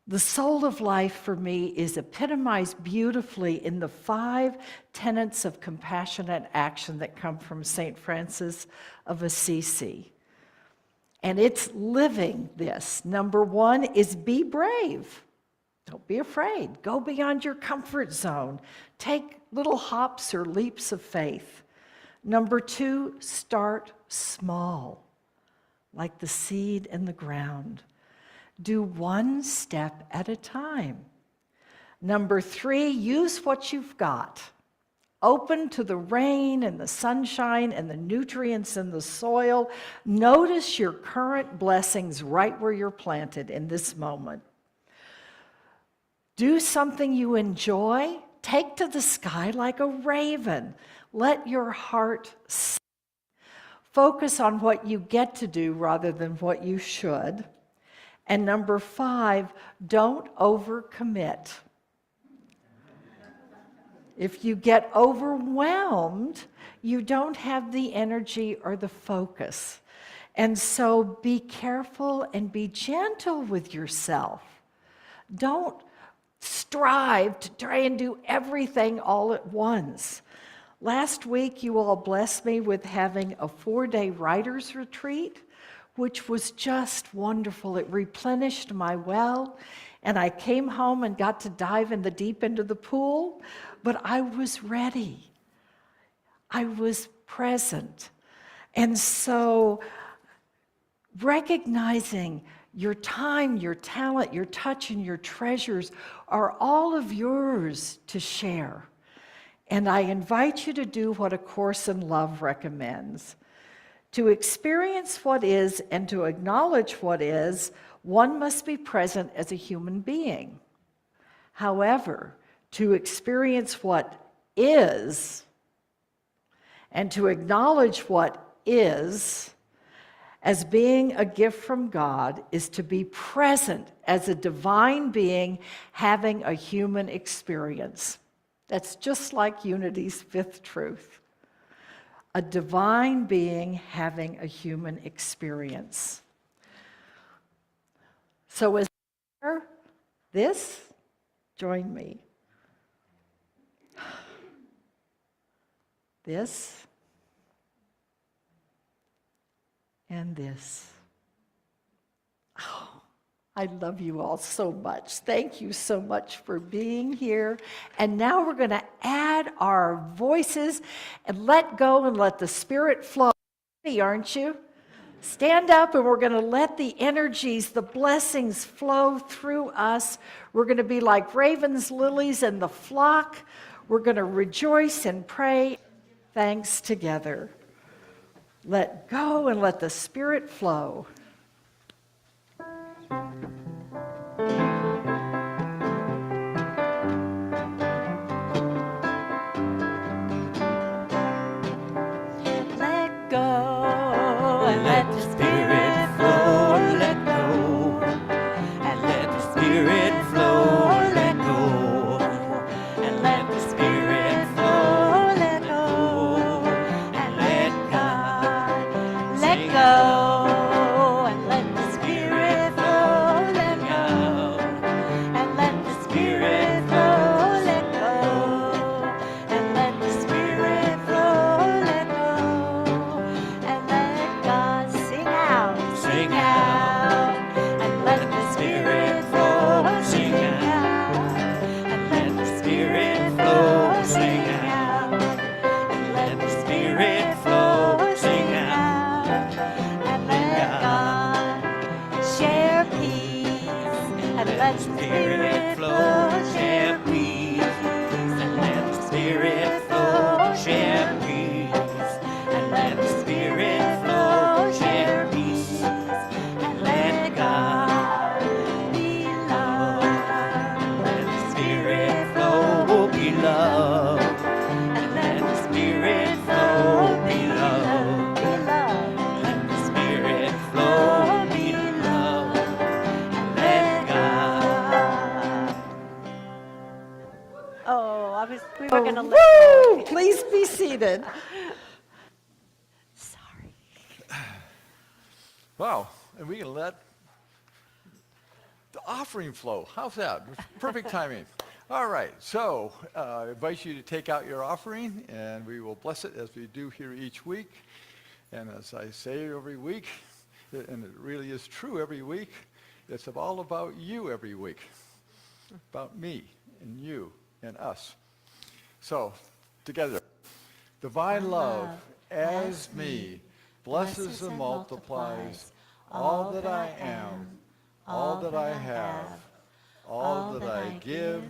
The soul of life for me is epitomized beautifully in the 5 tenets of compassionate action that come from St. Francis of Assisi. And it's living this. Number 1 is be brave. Don't be afraid. Go beyond your comfort zone. Take little hops or leaps of faith. Number 2, start small, like the seed in the ground. Do one step at a time. Number 3, use what you've got. Open to the rain and the sunshine and the nutrients in the soil. Notice your current blessings right where you're planted in this moment. Do something you enjoy. Take to the sky like a raven. Let your heart sing. Focus on what you get to do rather than what you should. And number 5, don't overcommit. If you get overwhelmed, you don't have the energy or the focus. And so be careful and be gentle with yourself. Don't strive to try and do everything all at once. Last week, you all blessed me with having a 4-day writer's retreat, which was just wonderful. It replenished my well, and I came home and got to dive in the deep end of the pool, but I was ready. I was present. And so recognizing your time, your talent, your touch, and your treasures are all of yours to share. And I invite you to do what A Course in Love recommends. To experience what is and to acknowledge what is, one must be present as a human being. However, to experience what is and to acknowledge what is as being a gift from God is to be present as a divine being having a human experience. That's just like Unity's 5th truth. A divine being having a human experience. So as this, join me. This and this. Oh, I love you all so much. Thank you so much for being here. And now we're going to add our voices and let go and let the Spirit flow. Ready, aren't you? Stand up and we're going to let the energies, the blessings flow through us. We're going to be like ravens, lilies, and the flock. We're going to rejoice and pray. Thanks together. Let go and let the Spirit flow. love. And let the Spirit flow, be love. Let the Spirit flow, be love. And let God. Oh, we were going to let Woo! go. Please be seated. Sorry. Wow, and we can let the offering flow. How's that? Perfect timing. All right, so I invite you to take out your offering, and we will bless it as we do here each week. And as I say every week, and it really is true every week, it's all about you every week, about me and you and us. So, together, divine love as me blesses and multiplies all that I am, all that I have, all that I give,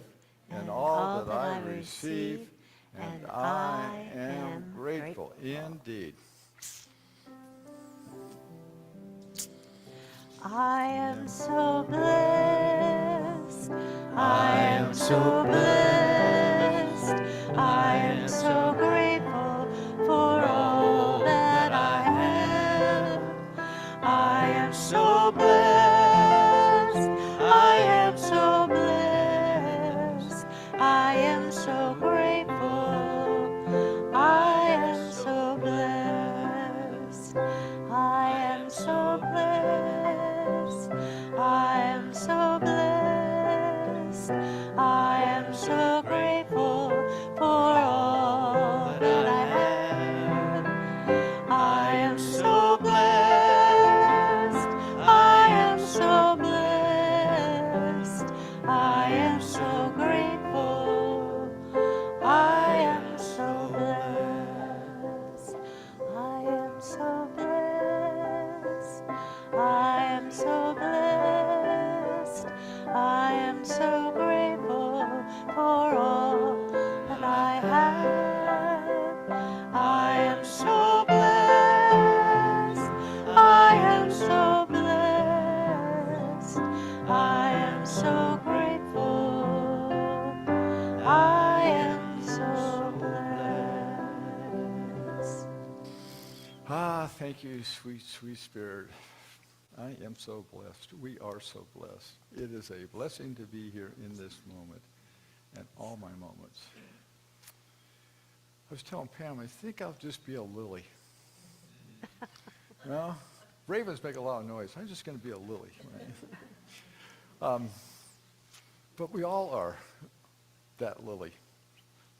and all that I receive, and I am grateful indeed. I am so blessed. I am so blessed. I am so grateful for all that I have. I am so blessed. I am so blessed. I am so grateful. I am so blessed. I am so blessed. I am so blessed. I am so grateful for all that I have. I am so blessed. I am so blessed. I am so grateful. I am so blessed. I am so blessed. I am so blessed. I am so grateful for all that I have. I am so blessed. I am so blessed. I am so grateful. I am so blessed. Ah, thank you, sweet, sweet Spirit. I am so blessed. We are so blessed. It is a blessing to be here in this moment and all my moments. I was telling Pam, I think I'll just be a lily. Well, ravens make a lot of noise. I'm just going to be a lily. Right? But we all are that lily,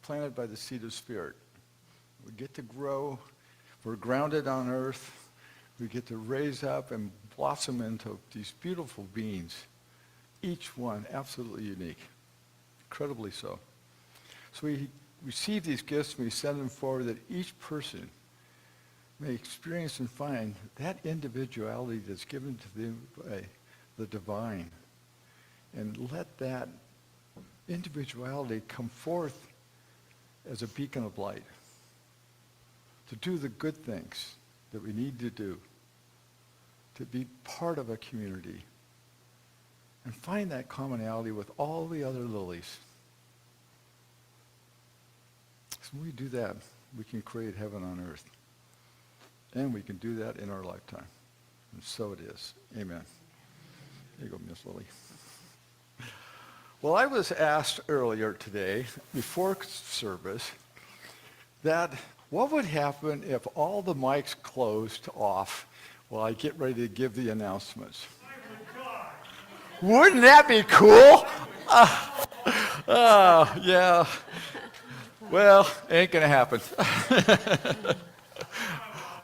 planted by the seed of Spirit. We get to grow. We're grounded on earth. We get to raise up and blossom into these beautiful beings, each one absolutely unique, incredibly so. So we receive these gifts and we send them forward that each person may experience and find that individuality that's given to them by the divine. And let that individuality come forth as a beacon of light to do the good things that we need to do, to be part of a community, and find that commonality with all the other lilies. So when we do that, we can create heaven on earth. And we can do that in our lifetime. And so it is. Amen. There you go, Miss Lily. Well, I was asked earlier today, before service, that what would happen if all the mics closed off while I get ready to give the announcements? Wouldn't that be cool? Yeah. Well, ain't going to happen.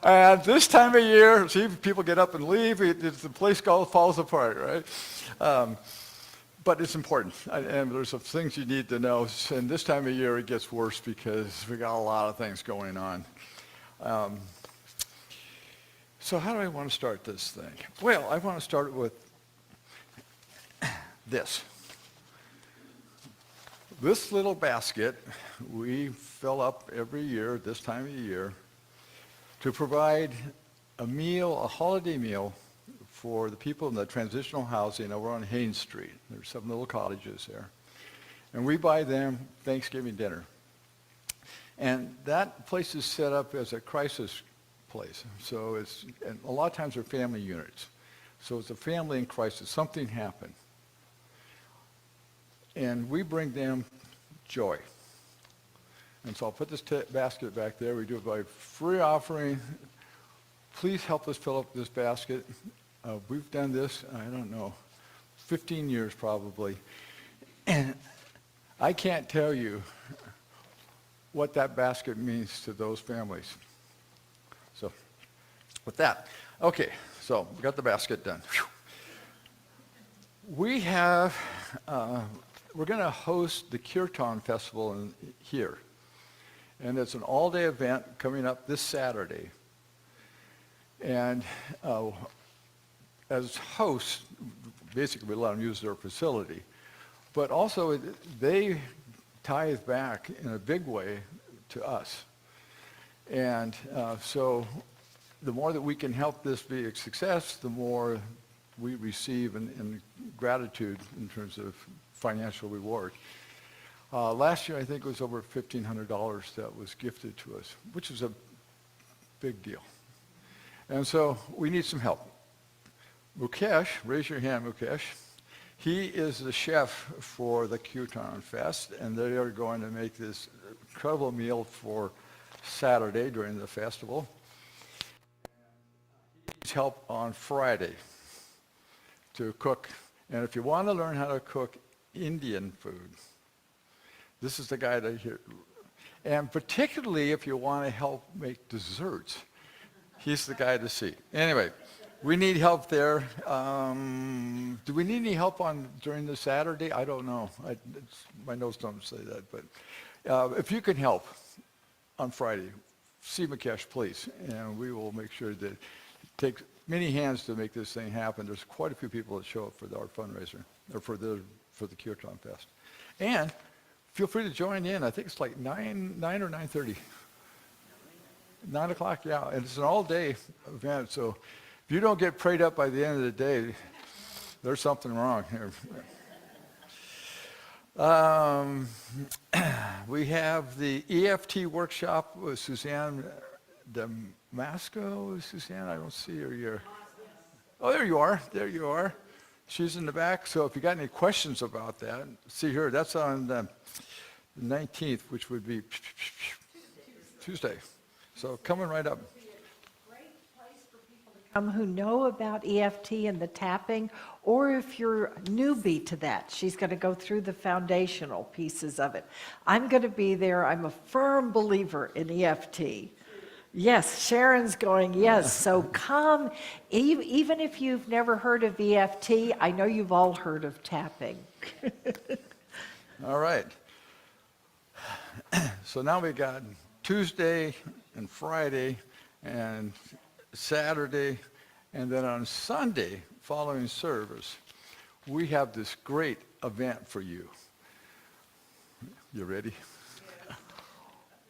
And this time of year, see, people get up and leave, the place falls apart, right? But it's important, and there's some things you need to know. And this time of year, it gets worse because we got a lot of things going on. So how do I want to start this thing? Well, I want to start with this. This little basket we fill up every year, this time of year, to provide a meal, a holiday meal, for the people in the transitional housing over on Haynes Street. There's some little cottages there. And we buy them Thanksgiving dinner. And that place is set up as a crisis place. So and a lot of times they're family units. So it's a family in crisis. Something happened. And we bring them joy. And so I'll put this basket back there. We do it by free offering. Please help us fill up this basket. We've done this, I don't know, 15 years probably. And I can't tell you what that basket means to those families. So with that, okay, so we got the basket done. Whew. We have, we're going to host the Kirtan Festival here. And it's an all-day event coming up this Saturday. And as hosts, basically we let them use their facility. But also they tithe back in a big way to us. And so the more that we can help this be a success, the more we receive in gratitude in terms of financial reward. Last year, I think it was over $1,500 that was gifted to us, which is a big deal. And so we need some help. Mukesh, raise your hand, Mukesh. He is the chef for the Kirtan Fest, and they are going to make this incredible meal for Saturday during the festival. He needs help on Friday to cook. And if you want to learn how to cook Indian food, this is the guy that here. And particularly if you want to help make desserts, he's the guy to see. Anyway, we need help there. Do we need any help during the Saturday? I don't know. My notes don't say that. But if you can help on Friday, see Mukesh, please. And we will make sure that it takes many hands to make this thing happen. There's quite a few people that show up for our fundraiser, or for the Kirtan Fest. And feel free to join in. I think it's like 9 or 9:30. 9 o'clock, yeah. And it's an all-day event, so if you don't get prayed up by the end of the day, there's something wrong here. We have the EFT workshop with Suzanne Damasco. Suzanne, I don't see her here. Oh, there you are. There you are. She's in the back. So if you got any questions about that, see her. That's on the 19th, which would be Tuesday. So coming right up. Who know about EFT and the tapping, or if you're a newbie to that, she's going to go through the foundational pieces of it. I'm going to be there. I'm a firm believer in EFT. Yes, Sharon's going, yes. So come, even if you've never heard of EFT, I know you've all heard of tapping. All right. So now we got Tuesday and Friday and Saturday, and then on Sunday, following service, we have this great event for you. You ready?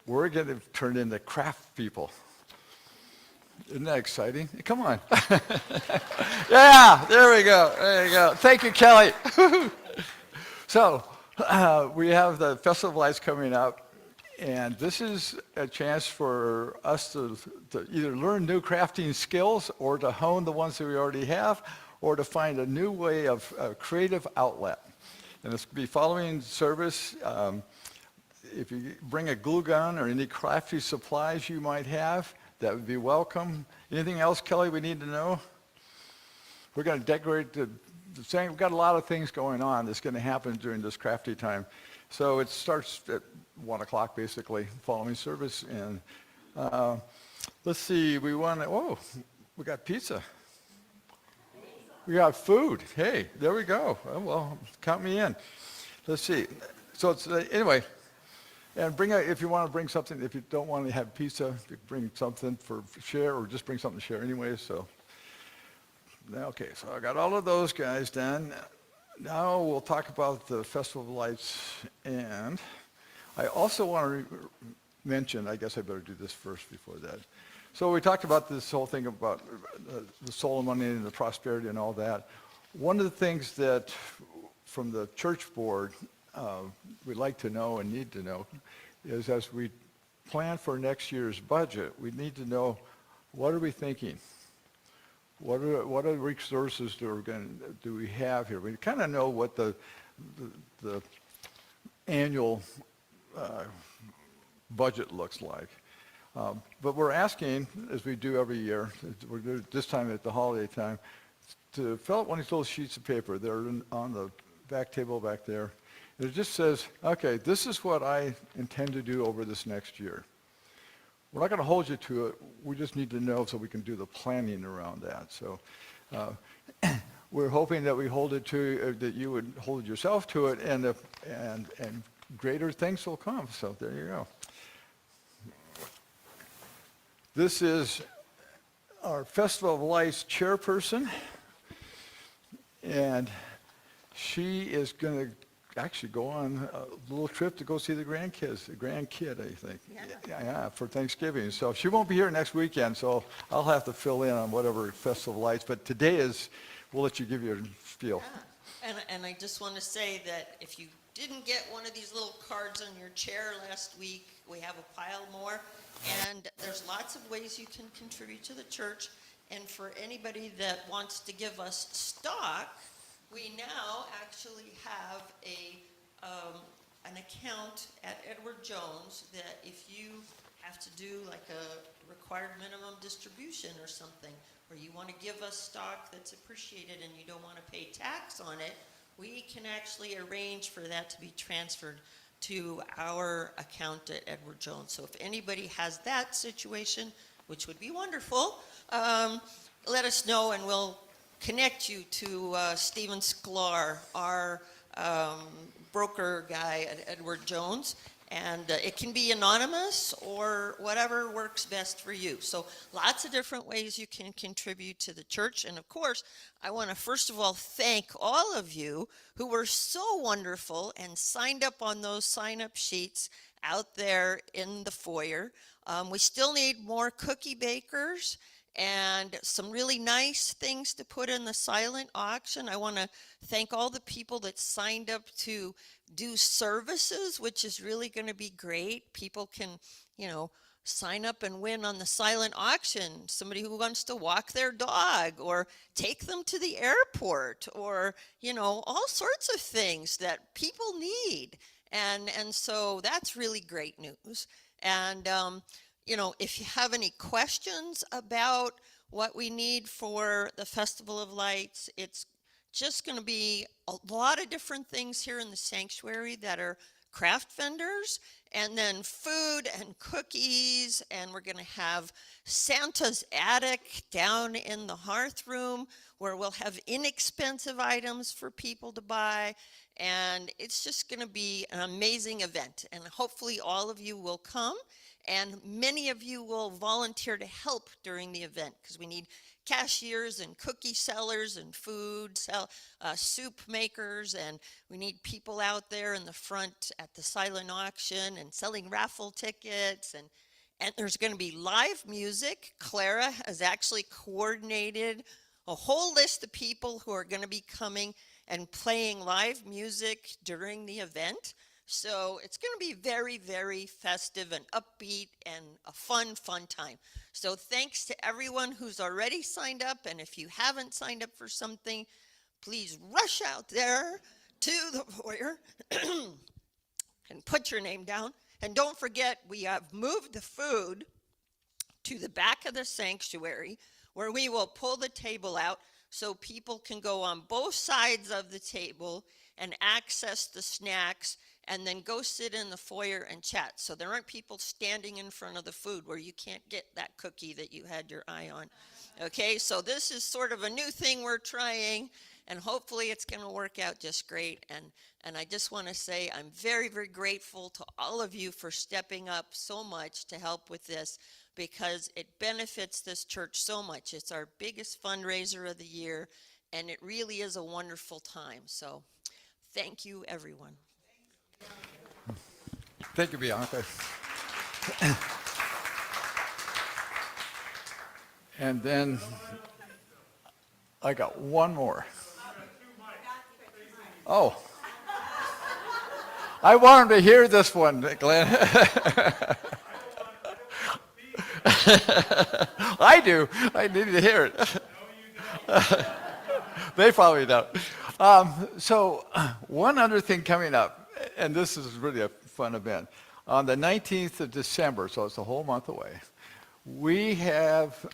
We're going to turn into craft people. Isn't that exciting? Come on. Yeah, there we go. There you go. Thank you, Kelly. So we have the Festival of Lights coming up. And this is a chance for us to either learn new crafting skills, or to hone the ones that we already have, or to find a new way of creative outlet. And it's going to be following service. If you bring a glue gun or any crafty supplies you might have, that would be welcome. Anything else, Kelly, we need to know? We're going to decorate the same. We've got a lot of things going on that's going to happen during this crafty time. So it starts at 1 o'clock, basically, following service. And let's see, we got pizza. We got food. Hey, there we go. Well, count me in. Let's see. So it's, anyway, and if you want to bring something, if you don't want to have pizza, you bring something for share, or just bring something to share anyway. So, okay, so I got all of those guys done. Now we'll talk about the Festival of Lights, and I also want to mention, I guess I better do this first before that. So we talked about this whole thing about the soul and money and the prosperity and all that. One of the things that from the church board we'd like to know and need to know is as we plan for next year's budget, we need to know, what are we thinking? What are the resources do we have here? We kind of know what the annual budget looks like. But we're asking, as we do every year, we're doing this time at the holiday time, to fill out one of these little sheets of paper. They're on the back table back there. And it just says, okay, this is what I intend to do over this next year. We're not going to hold you to it. We just need to know so we can do the planning around that. So we're hoping that we hold it to, that you would hold yourself to it, and greater things will come. So there you go. This is our Festival of Lights chairperson, and she is going to actually go on a little trip to go see the grandkids, the grandkid, I think. Yeah, for Thanksgiving. So she won't be here next weekend, so I'll have to fill in on whatever Festival of Lights. But today is, we'll let you give your spiel. Yeah. And I just want to say that if you didn't get one of these little cards on your chair last week, we have a pile more. And there's lots of ways you can contribute to the church. And for anybody that wants to give us stock, we now actually have an account at Edward Jones that if you have to do like a required minimum distribution or something, or you want to give us stock that's appreciated and you don't want to pay tax on it, we can actually arrange for that to be transferred to our account at Edward Jones. So if anybody has that situation, which would be wonderful, let us know and we'll connect you to Stephen Sklar, our broker guy at Edward Jones. And it can be anonymous or whatever works best for you. So lots of different ways you can contribute to the church. And of course, I want to first of all thank all of you who were so wonderful and signed up on those sign-up sheets out there in the foyer. We still need more cookie bakers and some really nice things to put in the silent auction. I want to thank all the people that signed up to do services, which is really going to be great. People can, sign up and win on the silent auction. Somebody who wants to walk their dog or take them to the airport or, all sorts of things that people need. And so that's really great news. And, if you have any questions about what we need for the Festival of Lights, it's just going to be a lot of different things here in the sanctuary that are craft vendors, and then food and cookies, and we're going to have Santa's attic down in the hearth room where we'll have inexpensive items for people to buy, and it's just going to be an amazing event, and hopefully all of you will come, and many of you will volunteer to help during the event because we need cashiers and cookie sellers and soup makers, and we need people out there in the front at the silent auction and selling raffle tickets, and there's going to be live music. Clara has actually coordinated a whole list of people who are going to be coming and playing live music during the event. So it's going to be very, very festive and upbeat and a fun time. So thanks to everyone who's already signed up. And if you haven't signed up for something, please rush out there to the foyer and put your name down. And don't forget, we have moved the food to the back of the sanctuary where we will pull the table out so people can go on both sides of the table and access the snacks and then go sit in the foyer and chat. So there aren't people standing in front of the food where you can't get that cookie that you had your eye on. Okay, so this is sort of a new thing we're trying, and hopefully it's going to work out just great. And I just want to say I'm very, very grateful to all of you for stepping up so much to help with this because it benefits this church so much. It's our biggest fundraiser of the year, and it really is a wonderful time. So thank you, everyone. Thank you, Bianca. And then I got one more. Oh. I want him to hear this one, Glenn. I do. I need to hear it. They probably don't. So one other thing coming up, and this is really a fun event. On the 19th of December, so it's a whole month away, we have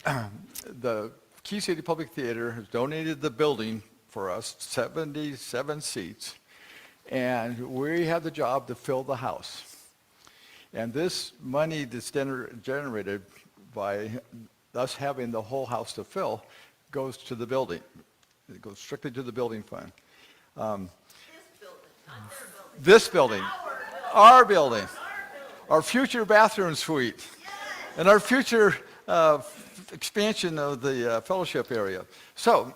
the Key City Public Theater has donated the building for us, 77 seats, and we have the job to fill the house. And this money that's generated by us having the whole house to fill goes to the building. It goes strictly to the building fund. This building, our building, our future bathroom suite, and our future expansion of the fellowship area. So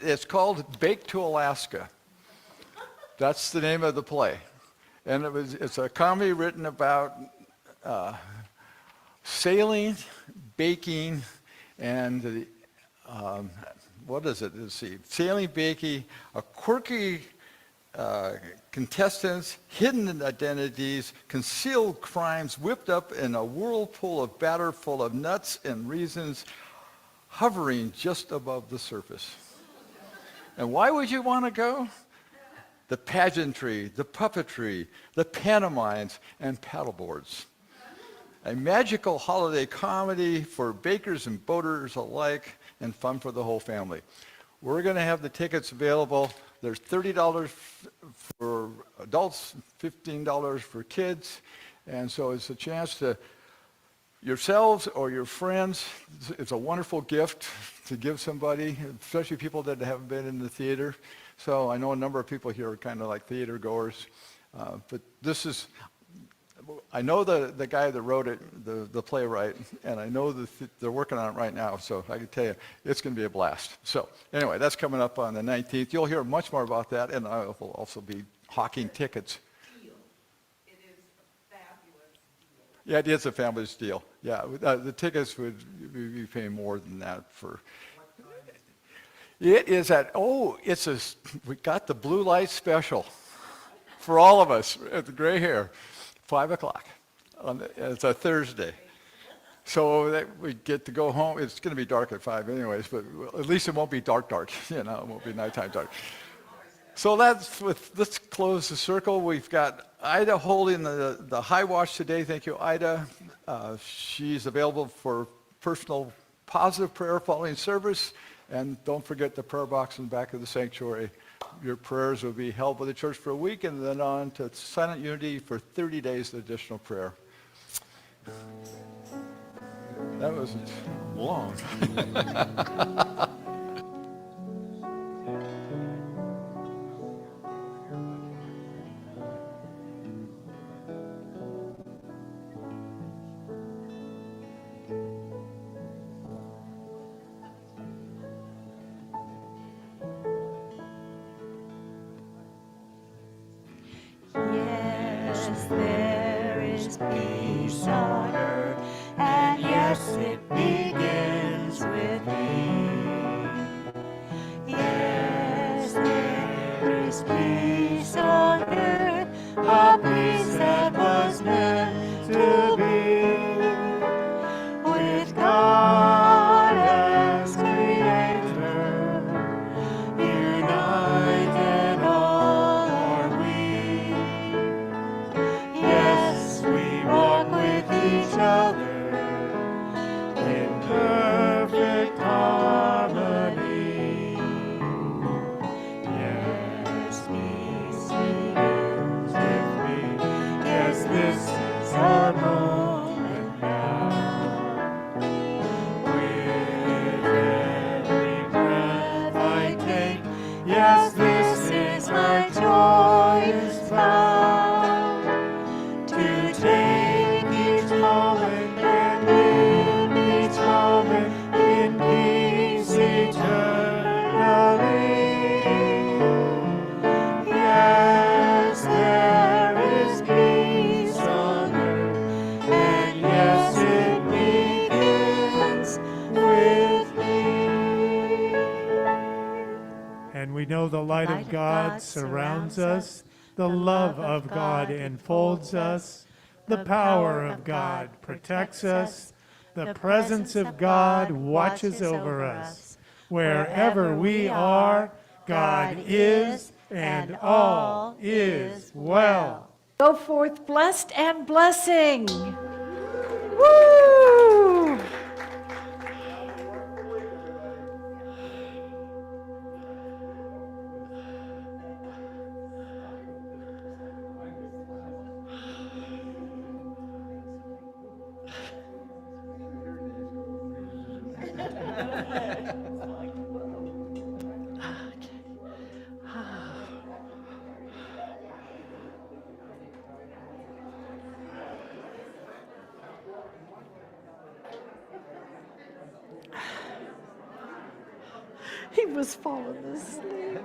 it's called Baked to Alaska. That's the name of the play. And it's a comedy written about sailing, baking, and what is it? Let's see. Sailing, baking, a quirky contestants, hidden identities, concealed crimes, whipped up in a whirlpool of batter full of nuts and raisins, hovering just above the surface. And why would you want to go? The pageantry, the puppetry, the pantomimes, and paddleboards. A magical holiday comedy for bakers and boaters alike, and fun for the whole family. We're going to have the tickets available. There's $30 for adults, $15 for kids, and so it's a chance to yourselves or your friends. It's a wonderful gift to give somebody, especially people that haven't been in the theater. So I know a number of people here are kind of like theater goers, but this is, I know the guy that wrote it, the playwright, and I know they're working on it right now, so I can tell you, it's going to be a blast. So anyway, that's coming up on the 19th. You'll hear much more about that, and I will also be hawking tickets. It is a fabulous deal. Yeah, it is a fabulous deal. Yeah, the tickets would be paying more than that for. It is we got the blue light special for all of us at the gray hair, 5 o'clock. It's a Thursday. So that we get to go home. It's going to be dark at 5 anyways, but at least it won't be dark, it won't be nighttime dark. So let's close the circle. We've got Ida holding the high watch today. Thank you, Ida. She's available for personal positive prayer following service. And don't forget the prayer box in the back of the sanctuary. Your prayers will be held by the church for a week and then on to Silent Unity for 30 days of additional prayer. That wasn't long. Yes, there is peace on earth, and yes, it begins with me. Yes, there is peace on earth, a peace that was meant to be. With God as Creator, united all are we. Yes, we walk with each other in perfect harmony. Yes, peace begins with me. Yes, this is our moment now. With every breath I take, yes, this is my joyous vow. To take each moment and live each moment in peace eternally. Yes, there is peace on earth, and yes, it begins with me. And we know the light of God surrounds us. The love of God enfolds us. The power of God protects us. The presence of God watches over us. Wherever we are, God is, and all is well. Go forth blessed and blessing. Woo! He was falling asleep.